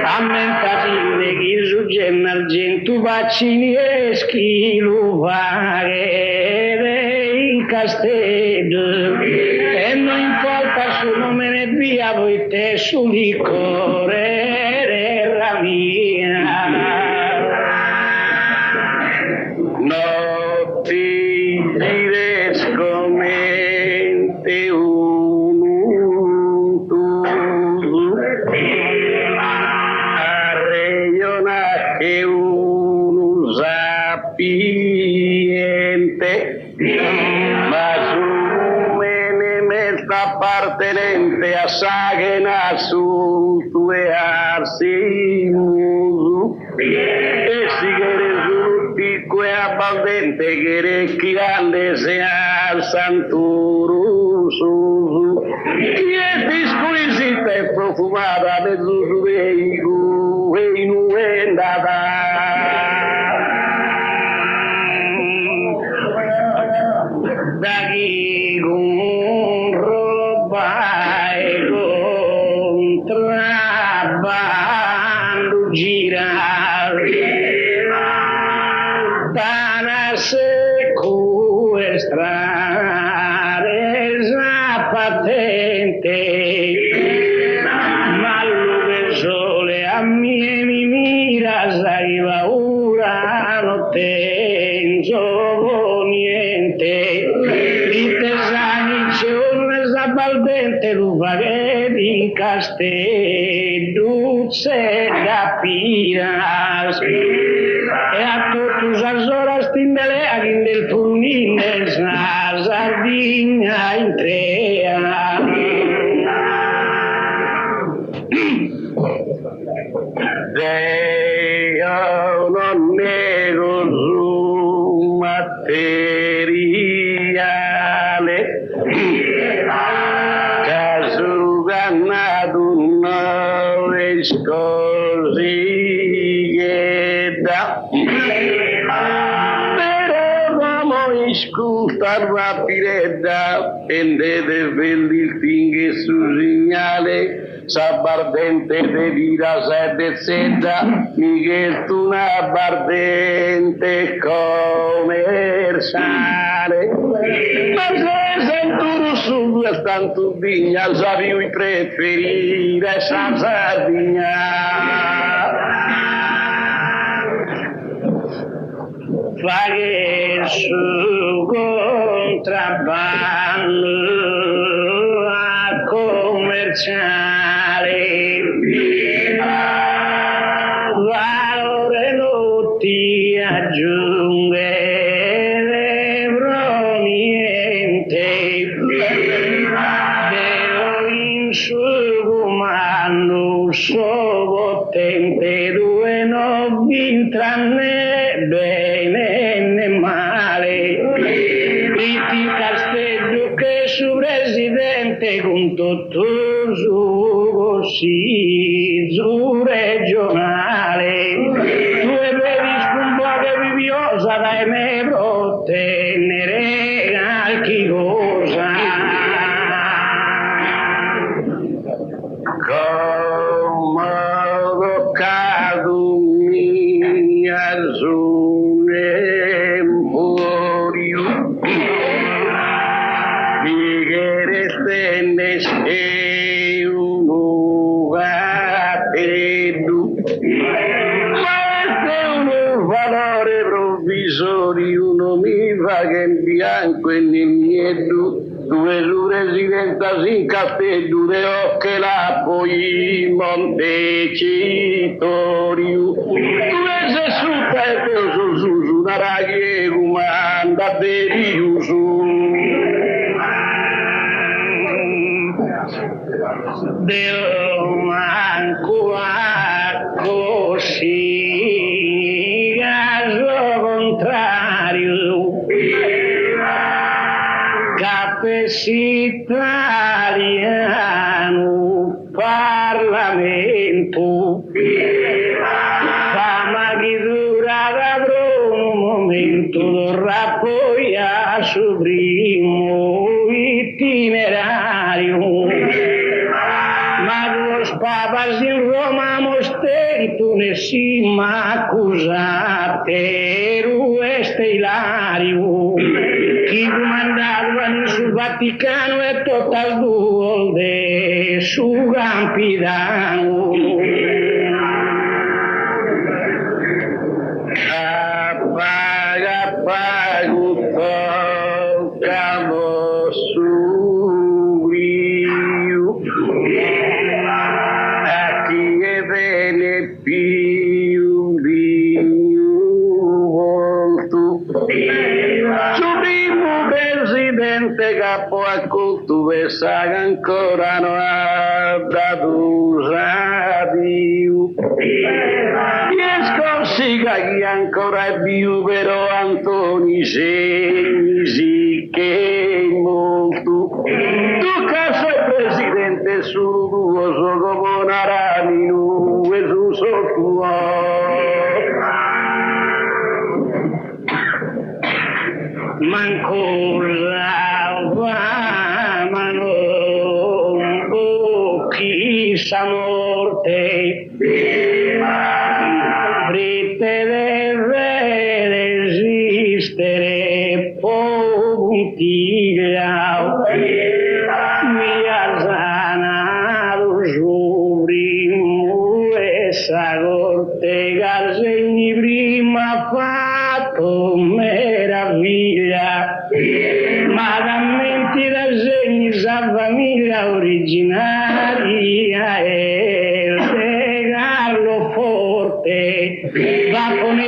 ammentati neghi su argento bacini e schiluvare in castello e non importa su non me ne via voi te su licore appartenente a Sagena su tue arsi musu e si che piccolo e abbondante che recchi grande se al santuru su chi è disquisita e profumata per su veicu e inuendata da chi contrabbando girare da sequestrare la patente ste dulce da piras e a totus as horas tindele agin del fulmines a sardinha intrea Deo non nego su materiale Casuganado non es così che da Però vamo iscutar rapidezza Pende de vendil tingue su segnale Sabardente de vida sede seda Miguel una bardente commerciale Ma se senturo su tanto digna Sabiu i preferire sa Sardegna fare su contrabbando a commerciale valore non ti aggiungerò niente devo in suo comando sottente due non tranne bene né male critica stesso che su presidente con tutto il suo così su regionale tu bevi scumboche viviosa dai me brotte ne regal chi cosa Comodo calumnia su un emporio Figueres e un uvatedu Ma este un valore provvisorio non mi va che in bianco e nel nieddu dove su residenza sin castello de ocche la poi Montecitorio dove se su pepe su una raghe comanda deriusu Deo manco a così caso contrario capesi italiano Parlamento fama che durava un momento dovrà poi a suo primo itinerario ma los papas in Roma mosteri tu ne si m'accusate este Ilario chi comandava sul Vaticano e total duol de su Campidano Apago tocamo su brio Aqui é bene più di volto Su primo presidente capo a culto e saga ancora non ha dato radio Sconsiga chi ancora è vivo però Antoni segni sì che molto tu caso presidente su tuo sono bonarani nu e su tuo manco la mano chi sa morte fritte deve resistere puntiglia mia sana su primo essa corte segni prima fatto meraviglia ma da menti da segni sa famiglia originaria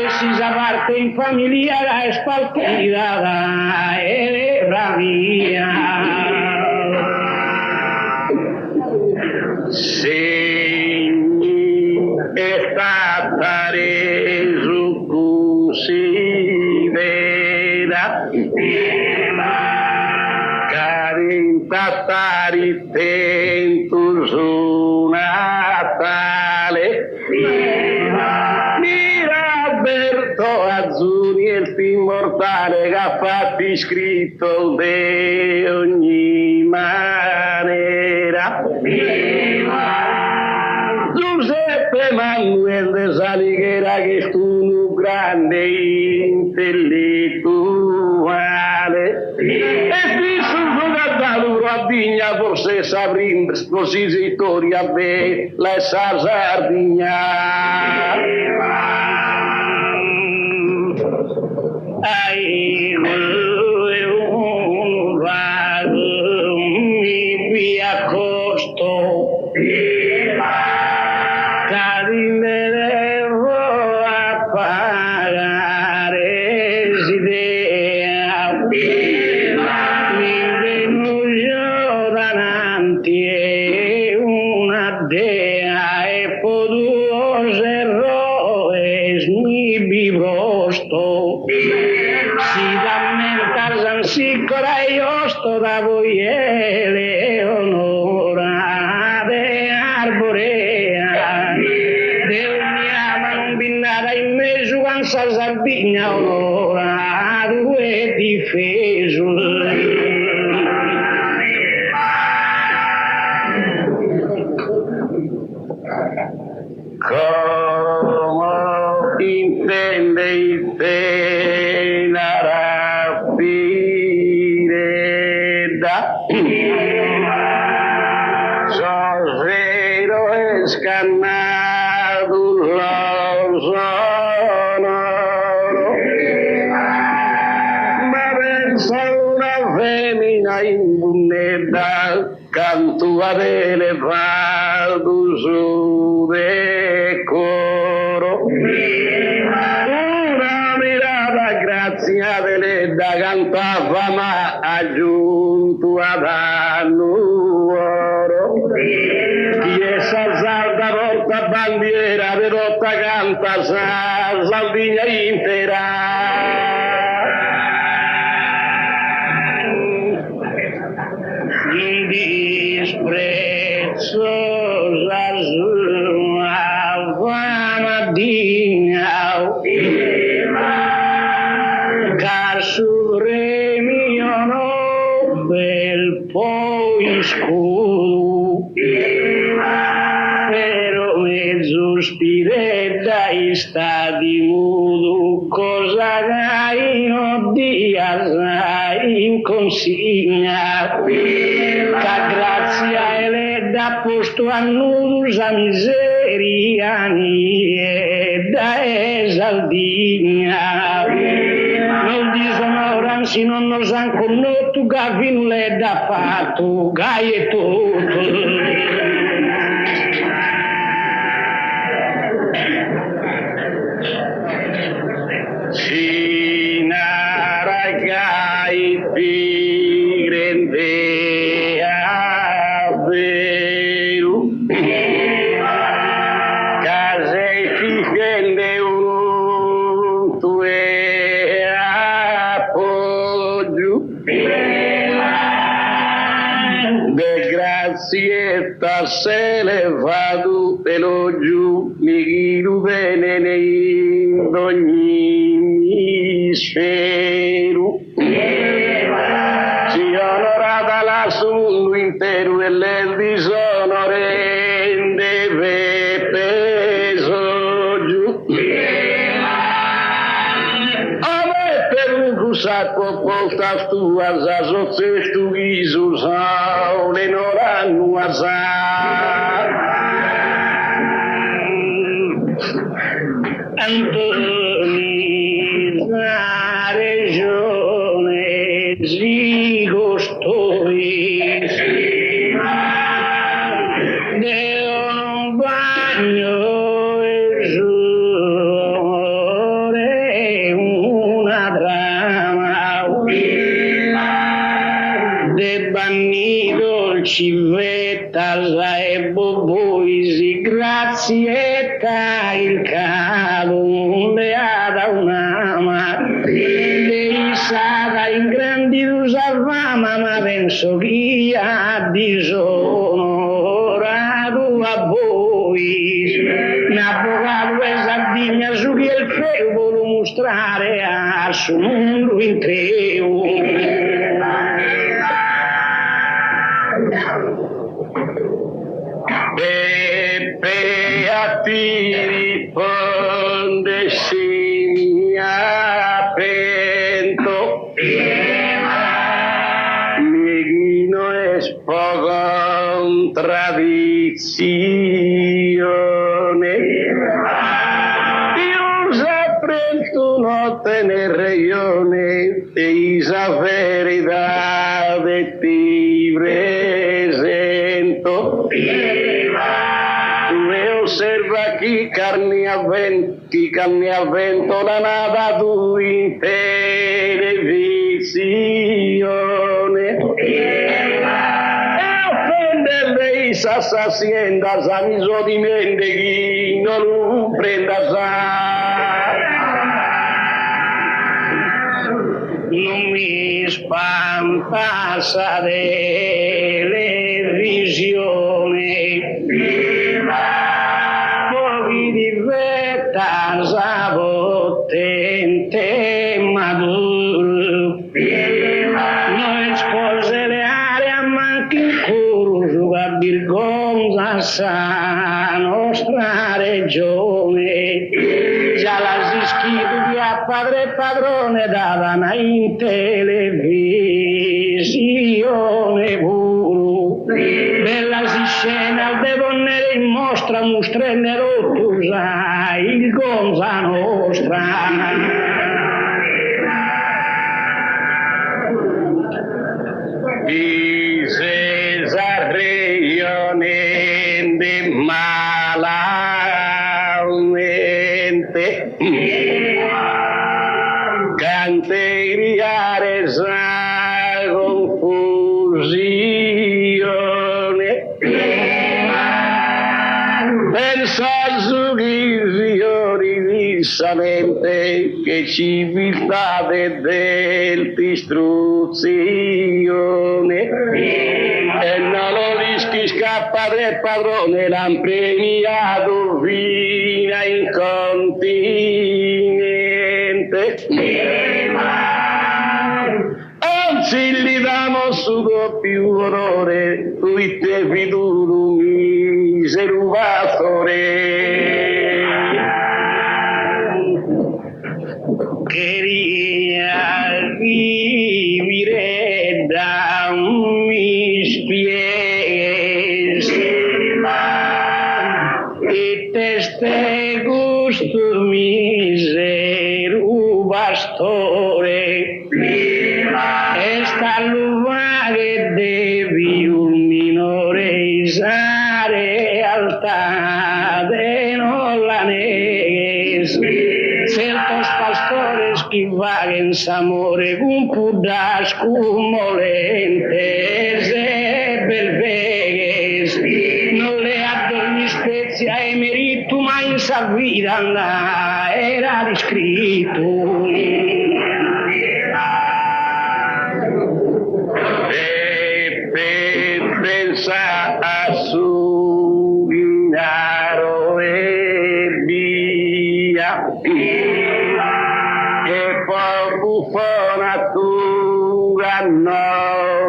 si sa parte in famiglia è spartita e bravia. Segni è stata reso così vera, carenta tari tento su Natale. Alberto Azzurri è il più immortale che ha fatto scritto di ogni maniera. Giuseppe Manuel de Saliguera che è un grande intellettuale e visto giocato a Vigna forse saprà espositori a me la Sardegna. Ai un vago mi via costo cadinevo a pagare sidea mi venuto davanti e una dea e potuto errore mi bibrosto si lamenta Sansicora e io sto da voi Eleonora de Arborea de uniama non binnata in mezzo cansa Sardegna onora due difeso come intende te la rapireda Sosero escannato lo sonoro ma pensa una femmina in bunnetta cantua d'elevato su decoro una mirata grazia delle da cantava ma aggiunto ad annuoro chi è salta porta bandiera per rotta canta Sardegna intera. Disprezzo la sua famadinha car su premio Nobel poi scudo però mezzo spiretta sta di mudo cosa gai no dia in consigna ca grazia e le da posto a nusa miseria e da esaldigna non disonora si non nos han connotto gavino le da fatto gai e tutto Sinara gai pigrende averu case figende un tue appoggio de grazietta se levado elogio mi giru bene in ogni sfero si onorata la mondo intero e le disonore deve peso giù a me per un sacco portas tu a zazotse tu isus le noranu azar Antoni la regione zigostois de un bagno e giure civetta e boboisi, grazietta il calo, le ha da un'ama, lei sa da ingrandiusa fama, ma penso che ha disonorato a voi, n'avvocato e Sardegna su che il feo vuole mostrare a suo mondo in creo. Pepe a tiri ponde simia pento Meghino es poco tradizione Io saprento no tener reyone e isa verità de ti presento osserva chi carni a vento la nada tu in televisione e offenderle isa sazienda s'amiso di mente chi non lo prenda sa non mi spanta sa televisione pochi di vetta sa potente maduro noi spose le aree a manchi in coro su a Birgonza sa nostra regione già la sischitu di a padre e padrone davano in televisione puro bella si scena al devonnere in mostra mostrenne rottusa il gonza nostra Cesarreionende malamente canteriare sa confusione pensa su chi fiori vissamente che civiltà del istruzione e non lo rischi scappa del padrone l'han premiato fino in continente anzi gli damo su più onore tutte fiduru miseruvatore quería vivir da mis pies y este gusto miseru bastore esta luva che devi un minore isare alta de non la negues ciertos pastores que vaguen s'amore con pudas molentes e belvegues non le addormi spezia e merito ma in sa vida era descritto pensa a su dinaro e via e poi buffonatura nolulese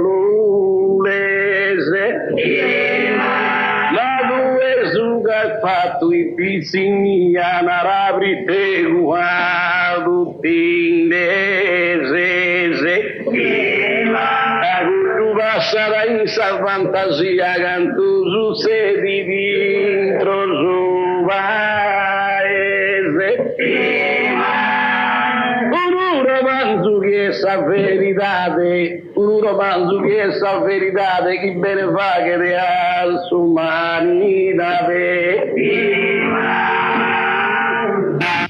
la due suga fatto i pizzini anarabrite guadu tindesese sarà in sa fantasia cantu su sedi dentro su paese un romanzo che è sa verità chi bene fa che real su umanità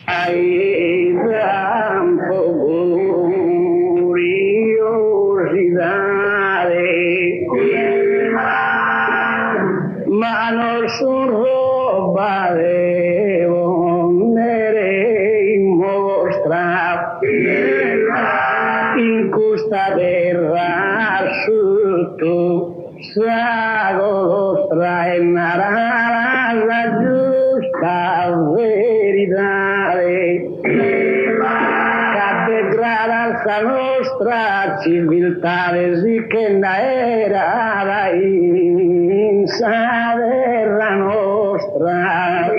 ai campo curiosità verità che degrada la nostra civiltà sì che era la insa terra nostra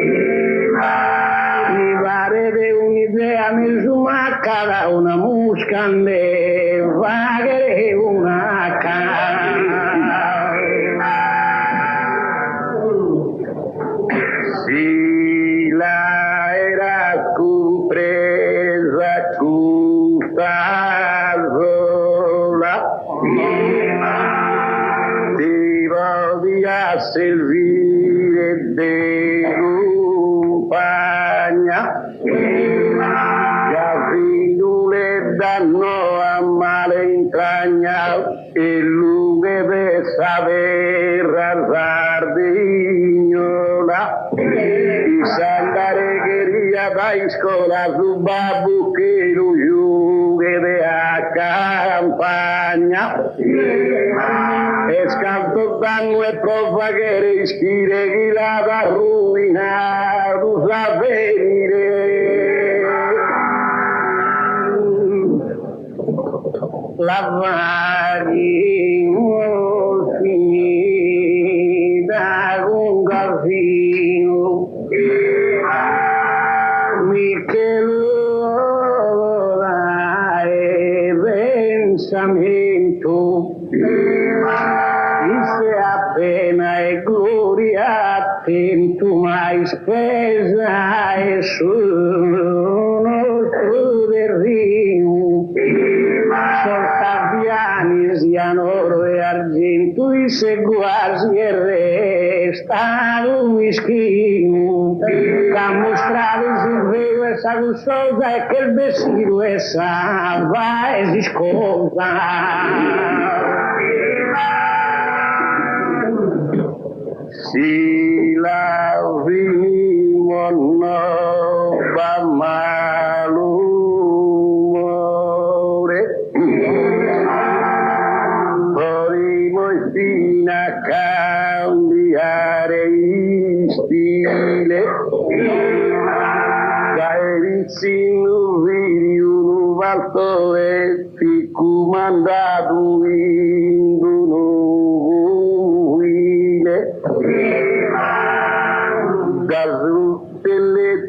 mi pare di un'idea misuma cada una musca ne vagare una cara si la era compresa tutta sola ti voglio servire de compagna che fino le danno a male entragna e lui deve saper sardignola di andare che ria vai scuola su babbo che lui deve a campagna e scanto danno e prova che respire chi la va ruinato sa venire la varimo finita con Garfino Michelola e pensamento disse appena e gloria attento mai spesa e sono terreno sortaviani siano oro e argento i seguasi e resta un mischino che ha mostrato sul vero essa gustosa e che il vestito essa va e si sconta si la vimo no va malumore vorremmo fino a cambiare il stile dai vicino video un valtore ti comandato in uno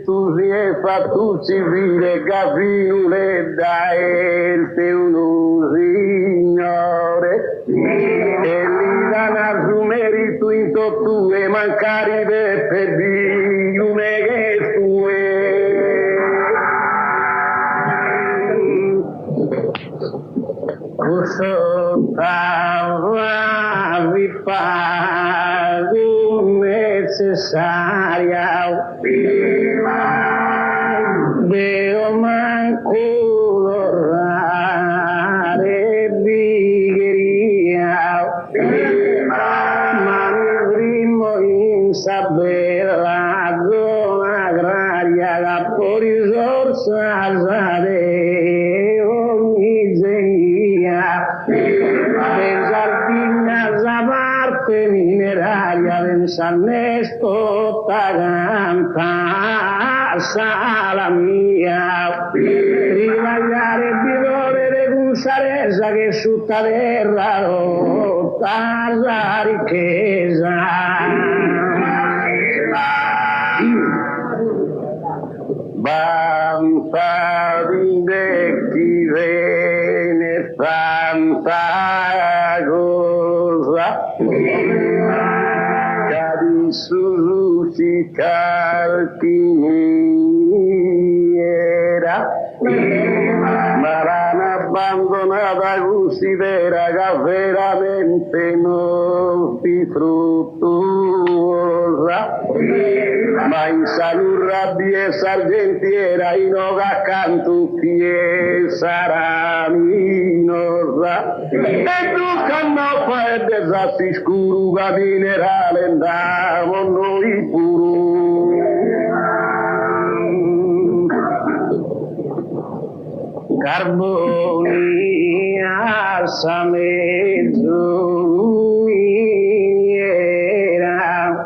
tu si è fatto civile capino le dai il teuno signore e lì dana su merito in tu e mancare per di un che tue questo tava vi pago necessaria Veo manco l'orare bigheria ma mi primo in sapere la zona agraria la po' risorsa sade ogni genia pensartina sa parte mineraria pensanesto tagantà sala mia rivagliare bivore con saresa che su terra rotta la ricchezza banta di chi vene tanta cosa cadi su cartiniera ma l'hanno abbandonata considera che veramente non si fruttuosa ma in salur rabbia e sargentiera in oga accanto chi sarà minosa e tu canoppa e desassi scuro che minerale andiamo noi puru carboni a mezzo era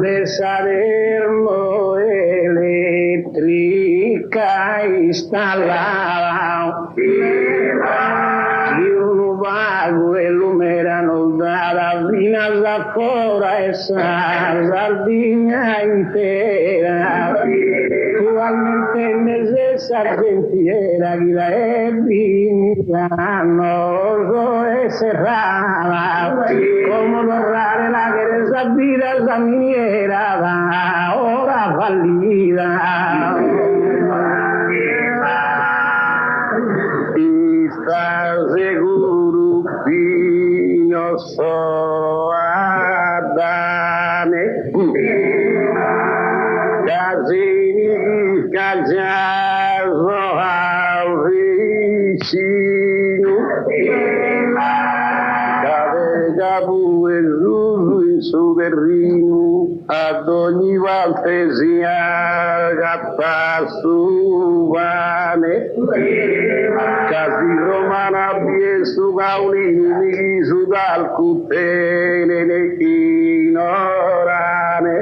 besare termoelétrica instalada. Y un vago iluminado da las vinas afuera esa sardina entera. Actualmente en esa argentiera y la no es cerrada. Como borrar la que esa vida esa miniera ahora valida. Está seguro que no soy Adame. Casi callazo al vicino. Cabegabu el rudo en su berrino. A ogni volta si agappa su vane. Casi romana biesu gaulini mi su dal cutene ne ignorane.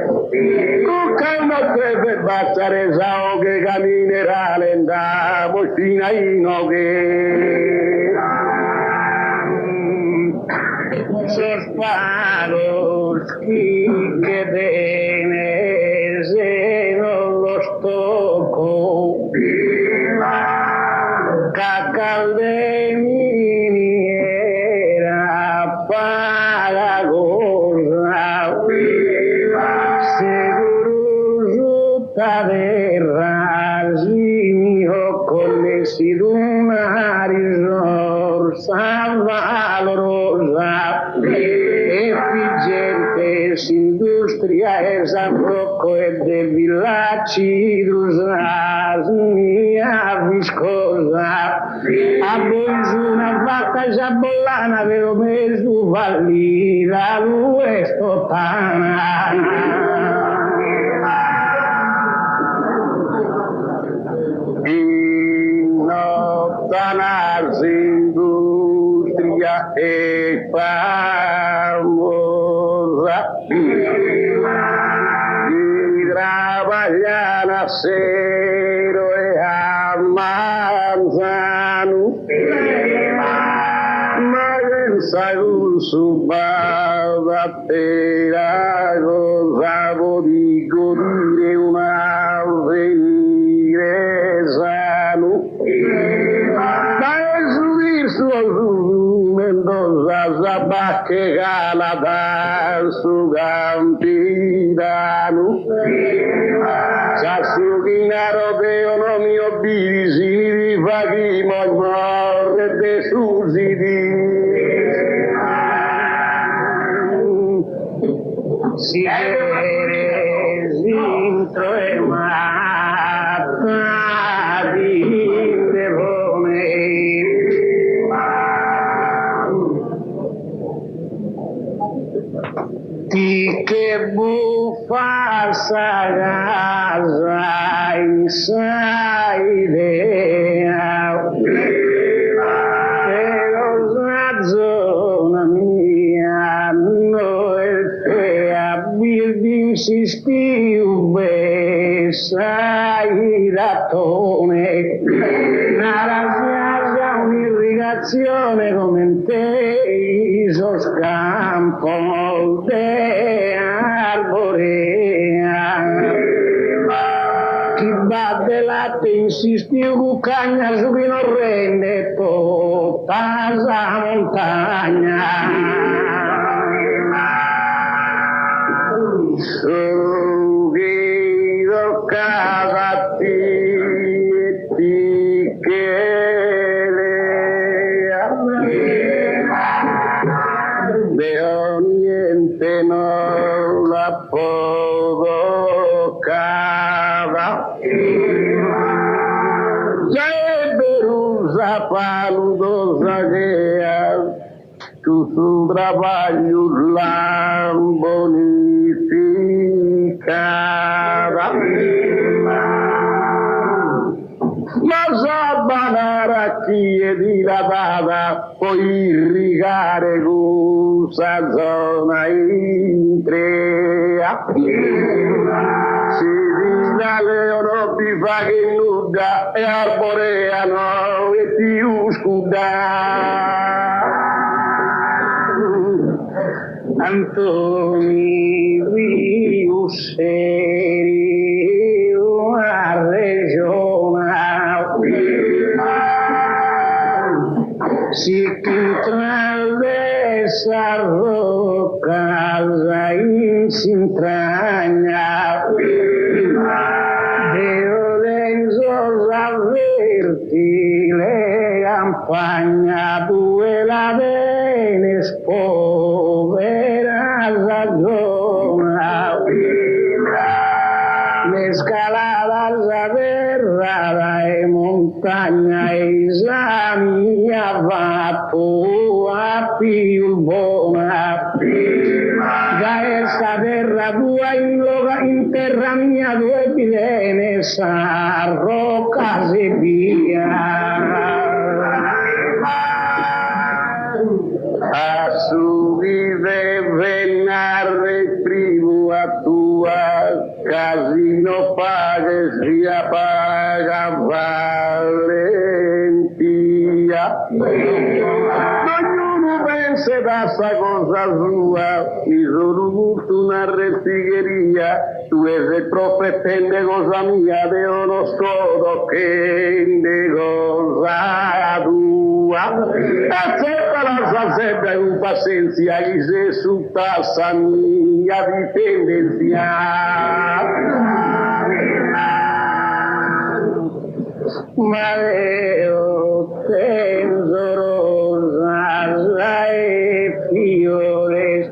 Cuccano per baciare sao che camminerà da moscina Sorparos que viene se no los toco. Cacal de miniera para gozar. Seguro ruta de rasino con esidunarizor valorosa. Efficientes industria a poco e de villaggi d'usas mia viscosa. A bois una vacca jabolana vero mesu valida l'uestotana. Innovanas industria e famosa di trabalhar a cero e a manzano mas ensaio subava terra gozavo di godere una venire sano Mendoza Zabaque Galadar Sugampirano Sasuginaro de Onomio Birisini Vagimo Morre de Susidi Si eres intro e mata di devone Ti che buffa sagazza in idea però una zona mia noi che abbiamo insistito sai datone una un'irrigazione come in te iso scampo de arborea chi batte latte insistiu con cagna su chi non rende tutta la montagna su chi toccava ti che Veo niente non la provocava Saberusa paludosa che tu sul trabalho la bonificava ma sabanara chi è dilatata puoi irrigare questa zona in tre terra che nuda e arboreano e più scuda. Antoni Viuseri, una regione si attraversa rocca si intragna de Lorenzo avverti le campagna due la bene povera ragiona le scaladas a terra e montagna esami avato a più buona da esta terra tua in terra mia due viene sa rocca se via a su vive venare primo a tua casino paga sia paga valentia ognuno pensa da sta cosa sua mi sono avuto una restigheria tu sei propettente cosa mia deo non sto che de cosa tua accetta la sasetta con pazienza che se su tassa mia dipendenza Mareo tensorosa e fiores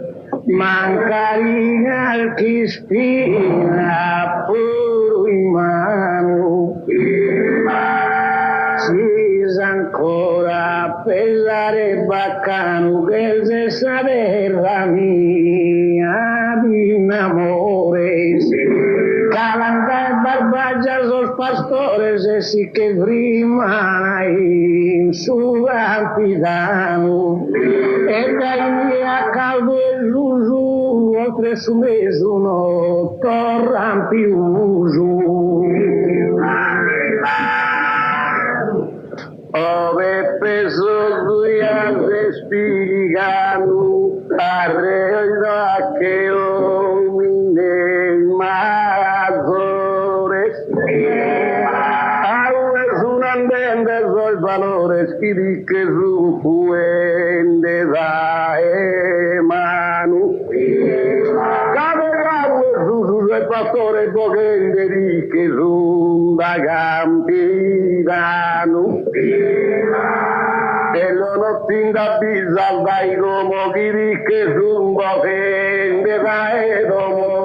mancarina al chi spina puro in mano si ancora pesare baccano che se saperra mia di amore calanda e barbaggia sos pastores e sì che prima in su rampidano e dai mia caldo e giusu oltre su mesuno torran piusu ove peso duia respirano arreda che omine mazores aue sunandende sol valores chi che su fuende da manu caverau su e pastore bogende di che su da campirano e lo nottinda bisalda i domo chi di che su bogende da domo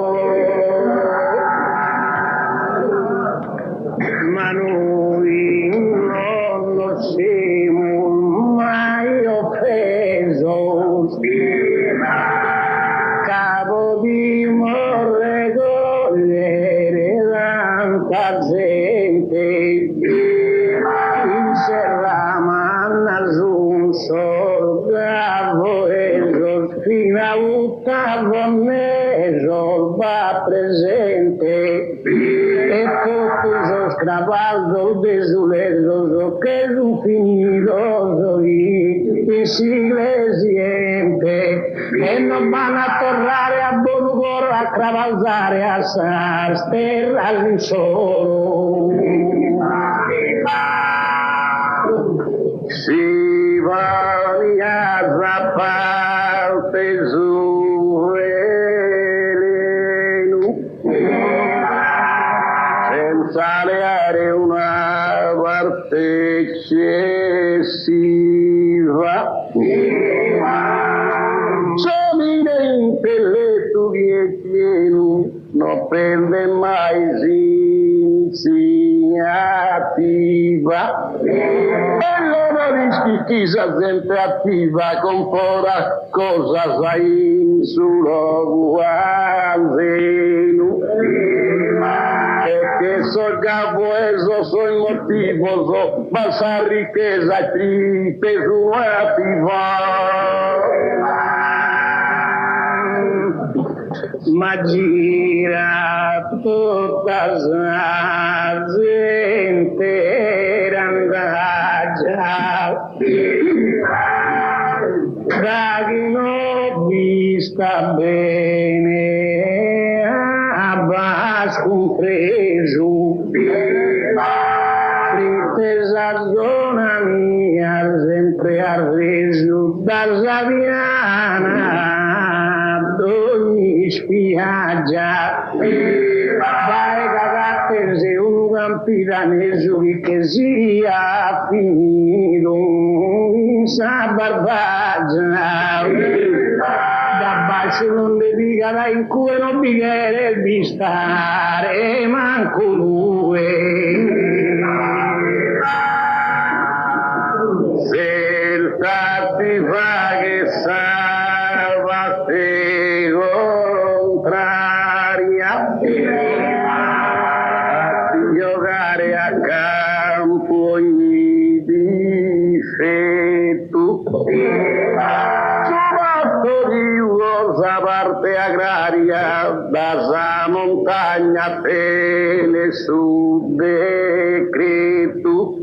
ma noi non lo siamo mai offeso capo di morre cogliere tanta gente in serra manna su un sol bravo e fino a ottavo mese va presente e tutti esos cravaldos desulesos que son finidos y sigles siempre e non van a tornare a Bonugoro a cravalzare a Sarster all'insolo si va a zapparte su veleno senza leare una parte eccessiva sono intelletto che pieno non perde mai iniziativa e loro rischi chi sa sempre attiva con pora cosa sai sulo guanzeno e che so capo eso so il motivo so bassa riqueza triste su attiva ma gira tutta la gente randaggia da chi non vista bene abbas compreso l'intesa zona mia sempre arreso da Saviana d'ogni spiaggia vai cagate se un campitaneso che sia finito in sa barbaggia da Barcellona dica da in cui non bicchiere di stare manco lui se il ti fa che salva te contraria a giocare a campo ogni difetto sotto di cosa parte agraria da sa montagna pene su decreto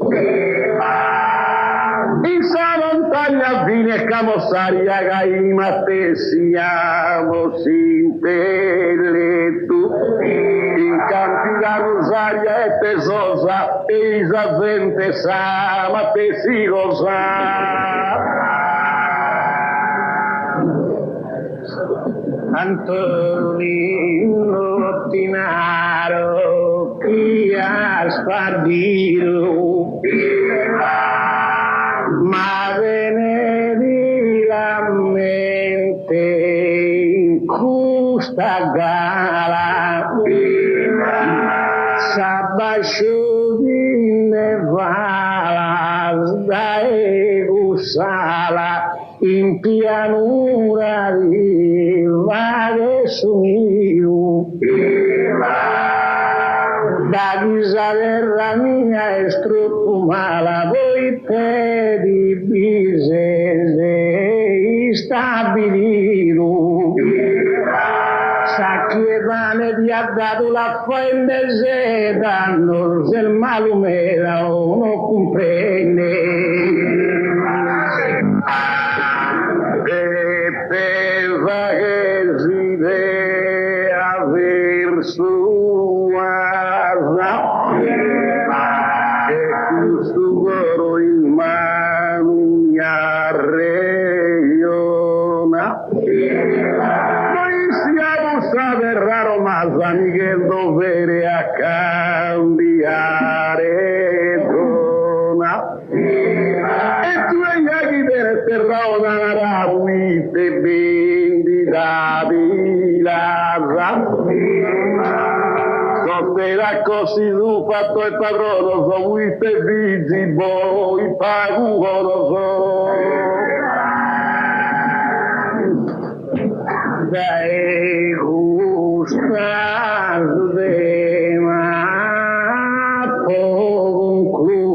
in sa montagna fine camossaria che ma te siamo intelletto in campi da rosaria e tesosa e isa gente sa ma te si cosa Antonino Tinaro chi ha sparito ma ve ne la mente in questa gala s'abbasciò di nevala dai gusala in pianura di vade sumiru da Gisaverra mia e struppumala voi pedi bisese stabiliru sa che vane di ha dato la fuente danno se il malumera non comprende Peva che si deve aver suasa e questo coro in mano mi arreiona noi siamo stati raro ma che il dovere a cambiare dona e tu hai chi per terrao da te vendita Pilaza Sotterà così tu fatto il padrone so te vizi voi paguno so dai gustas de ma concluso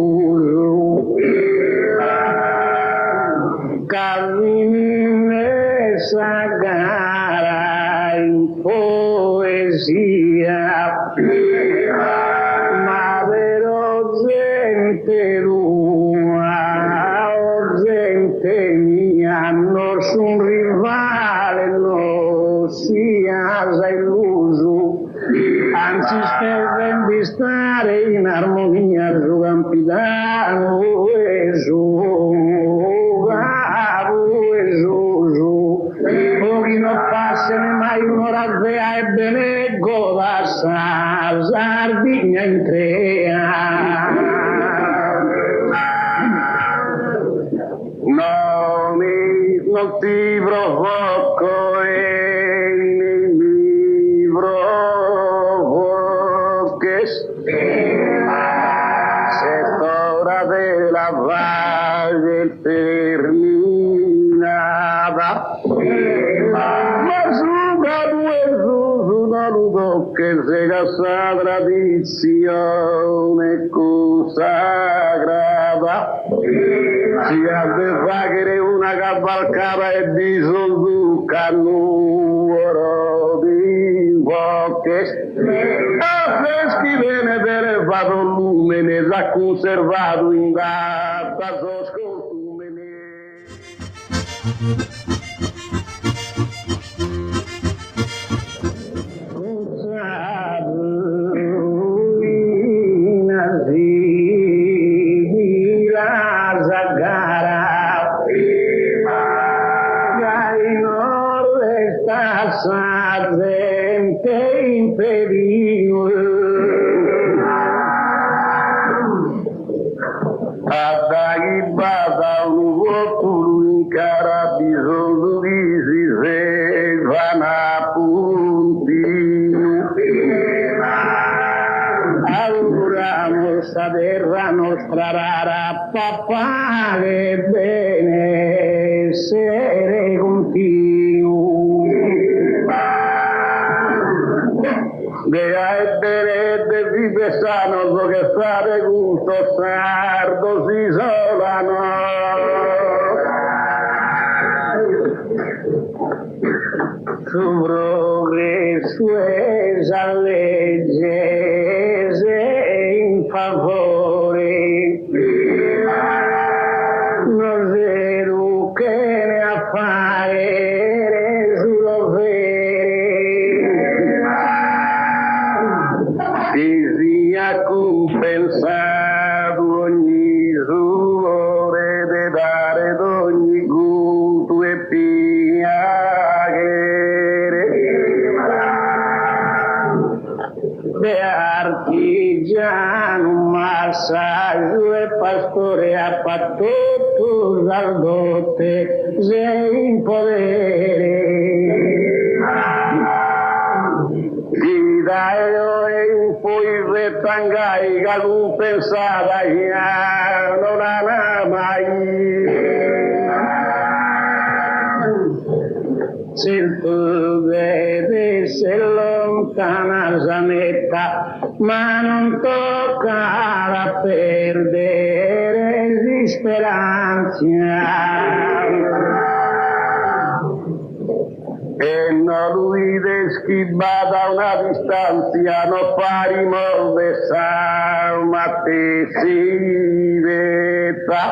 esa gara in poesia ma vero gente lua o gente mia non son rivale non sia illuso anzi spero di stare in armonia su campitano e su pochi non passano mai un'ora vea e bene goda sa Sardegna in trea non ti provoco e mi provoques se t'ora della valle terminata ma suga due una ludo che se casa tradizione consagrata si ha de fare una cavalcata e di solduca numero di poches, affreschi bene elevato lumine, s'ha conservato in data, so scoltumene. Terra nostra rara, papà, che benessere continuo. De vive sano, so che fare gusto sardo si solano. Su progresso esa legge favore, non zero che ne appare sullo che sia compensato ogni sudore de dare d'ogni gusto e piacere de artigiano massaggio e pastore a patotto saldote sei in podere ti dai e poi rettangai che non pensava non ha mai se il tuo vedesse lontana sametta ma non tocca perdere di speranza e non lui deschiba da una distanza non pari morde ma te si veta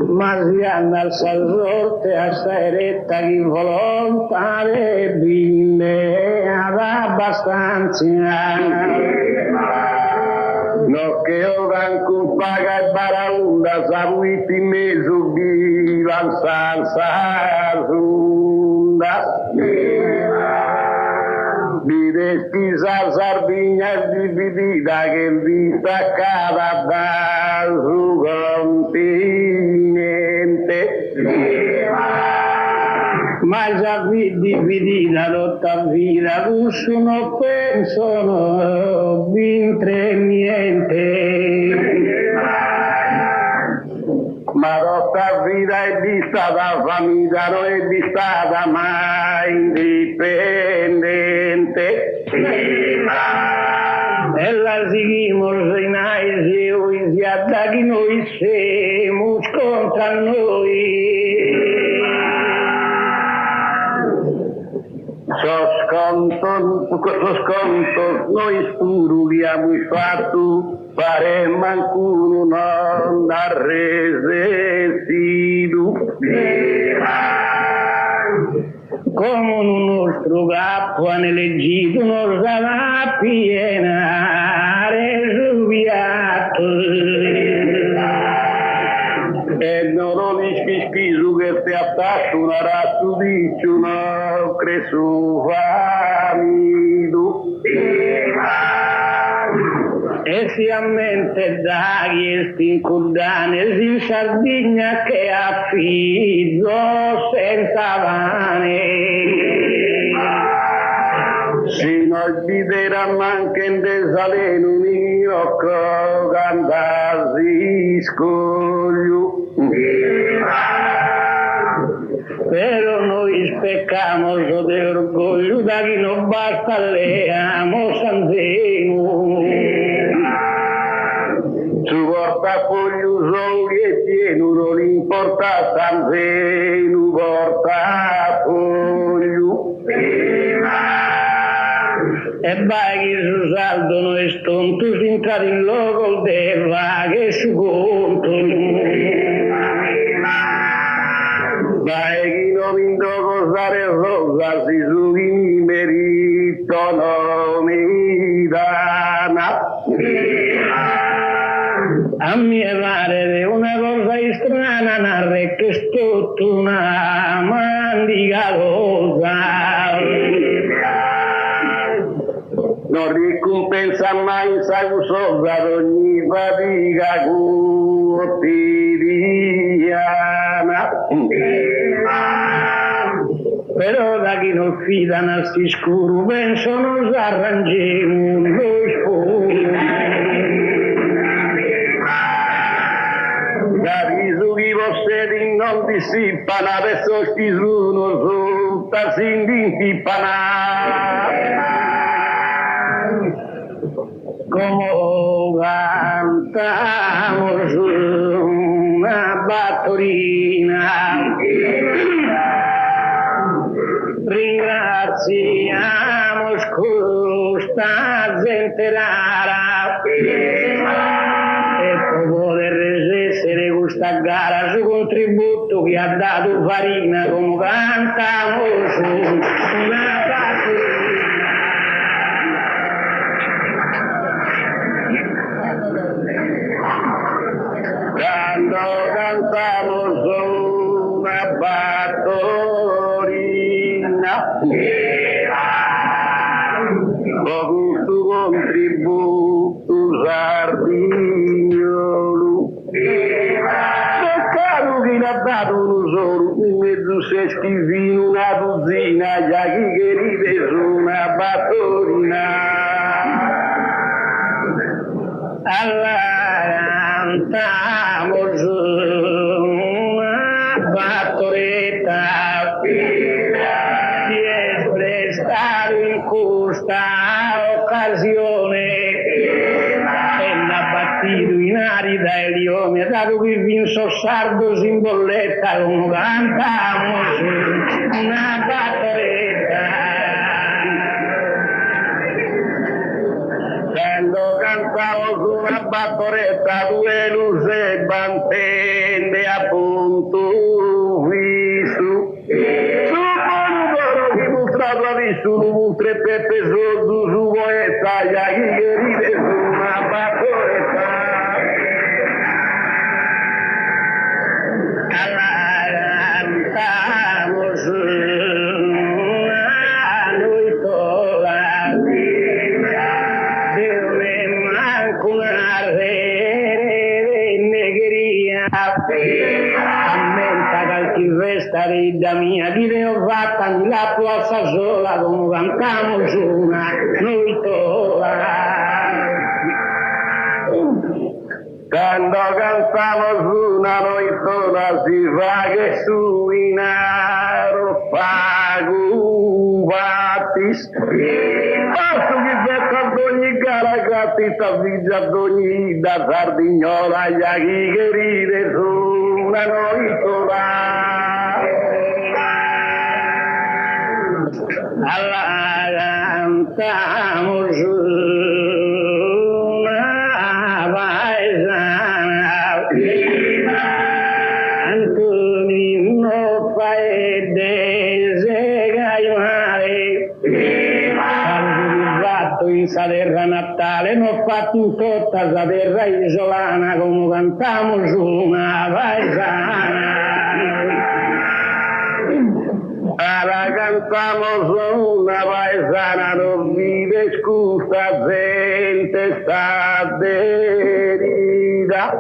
ma si anda al salsorte a retta chi volontare bine ad abbastanza no che ora ancora paga e baraunda sapuiti me subivan salsa sunda Bidesti sardegna dividida che distaccava dal suo continente ma già dividida lotta vita non pensano vintre niente ma lotta vita è di stata famiglia non è di stata mai indipendente e la seguimos in aisio in ziadda che noi siamo scontra noi so sconto noi studiamo il fatto faremmo ancora non da residu come un nostro capo nell'Egitto non sarà piena resubiato e non ho dischispiso che ti attacco una rassudiccio no cresu famido e si a mente dai stincudane si Sardegna che affizzo senza vane si noi videra anche in desaleno mio cantasi scoglio però noi speccamo de orgoglio da chi non basta leamo sanzeno su portafoglio soli e pieno non importa sanzeno portafoglio E vai che su saldo noi stonto si entrati in loco de va che su conto. Vai chi non vinto cosare rosa si su chi mi merito non mi dana. A mie pare una cosa strana, narre che sto una mandicalosa. Non ricompensa mai sa cosa ogni fatica quotidiana. Però da chi non fida non si scuro, penso non s'arrangiamo lo scuro. Capisco chi vostri non dissipano, adesso chi sono sotto si indippano. Come cantamos una battorina, ringraziamo questa gente rara e per poter resistere questa gara su contributo che ha dato farina come cantamo su una battorina. Quando cantamos una battorina, con tu contributo sardignolo, peccato che l'ha dato uno solo, in mezzo c'è schifino una dozzina, già chi che ride su una battorina. Cantamos una battoretta sempre stato in questa occasione e l'ha battuto in arida e lione dato che vinso sardo si imbolletta come cantamos una battoretta. Quando cantavo su una battoretta due luci bantende appunto visto su buono che mostrato ha visto un tre pepe sordo su poeta ya chi che ride su una battoretta Cantamos una noitola dove manco una rete di negheria ammenta qualche festa da mia chi ne ho fatta la piazza sola come cantamos una noitola. quando cantamos una noitona si fa che su inaro pago batis posso che per ogni gara gratis a vita d'ogni da sardignola ya chi che ride su una noitona alla cantamos una paesana Antonino Paedese Gaimare quando fatto in Salerra natale l'ho fatto in tutta la terra isolana come cantamos una paesana. Ahora cantamos una paesana, no vive excusa, gente está herida.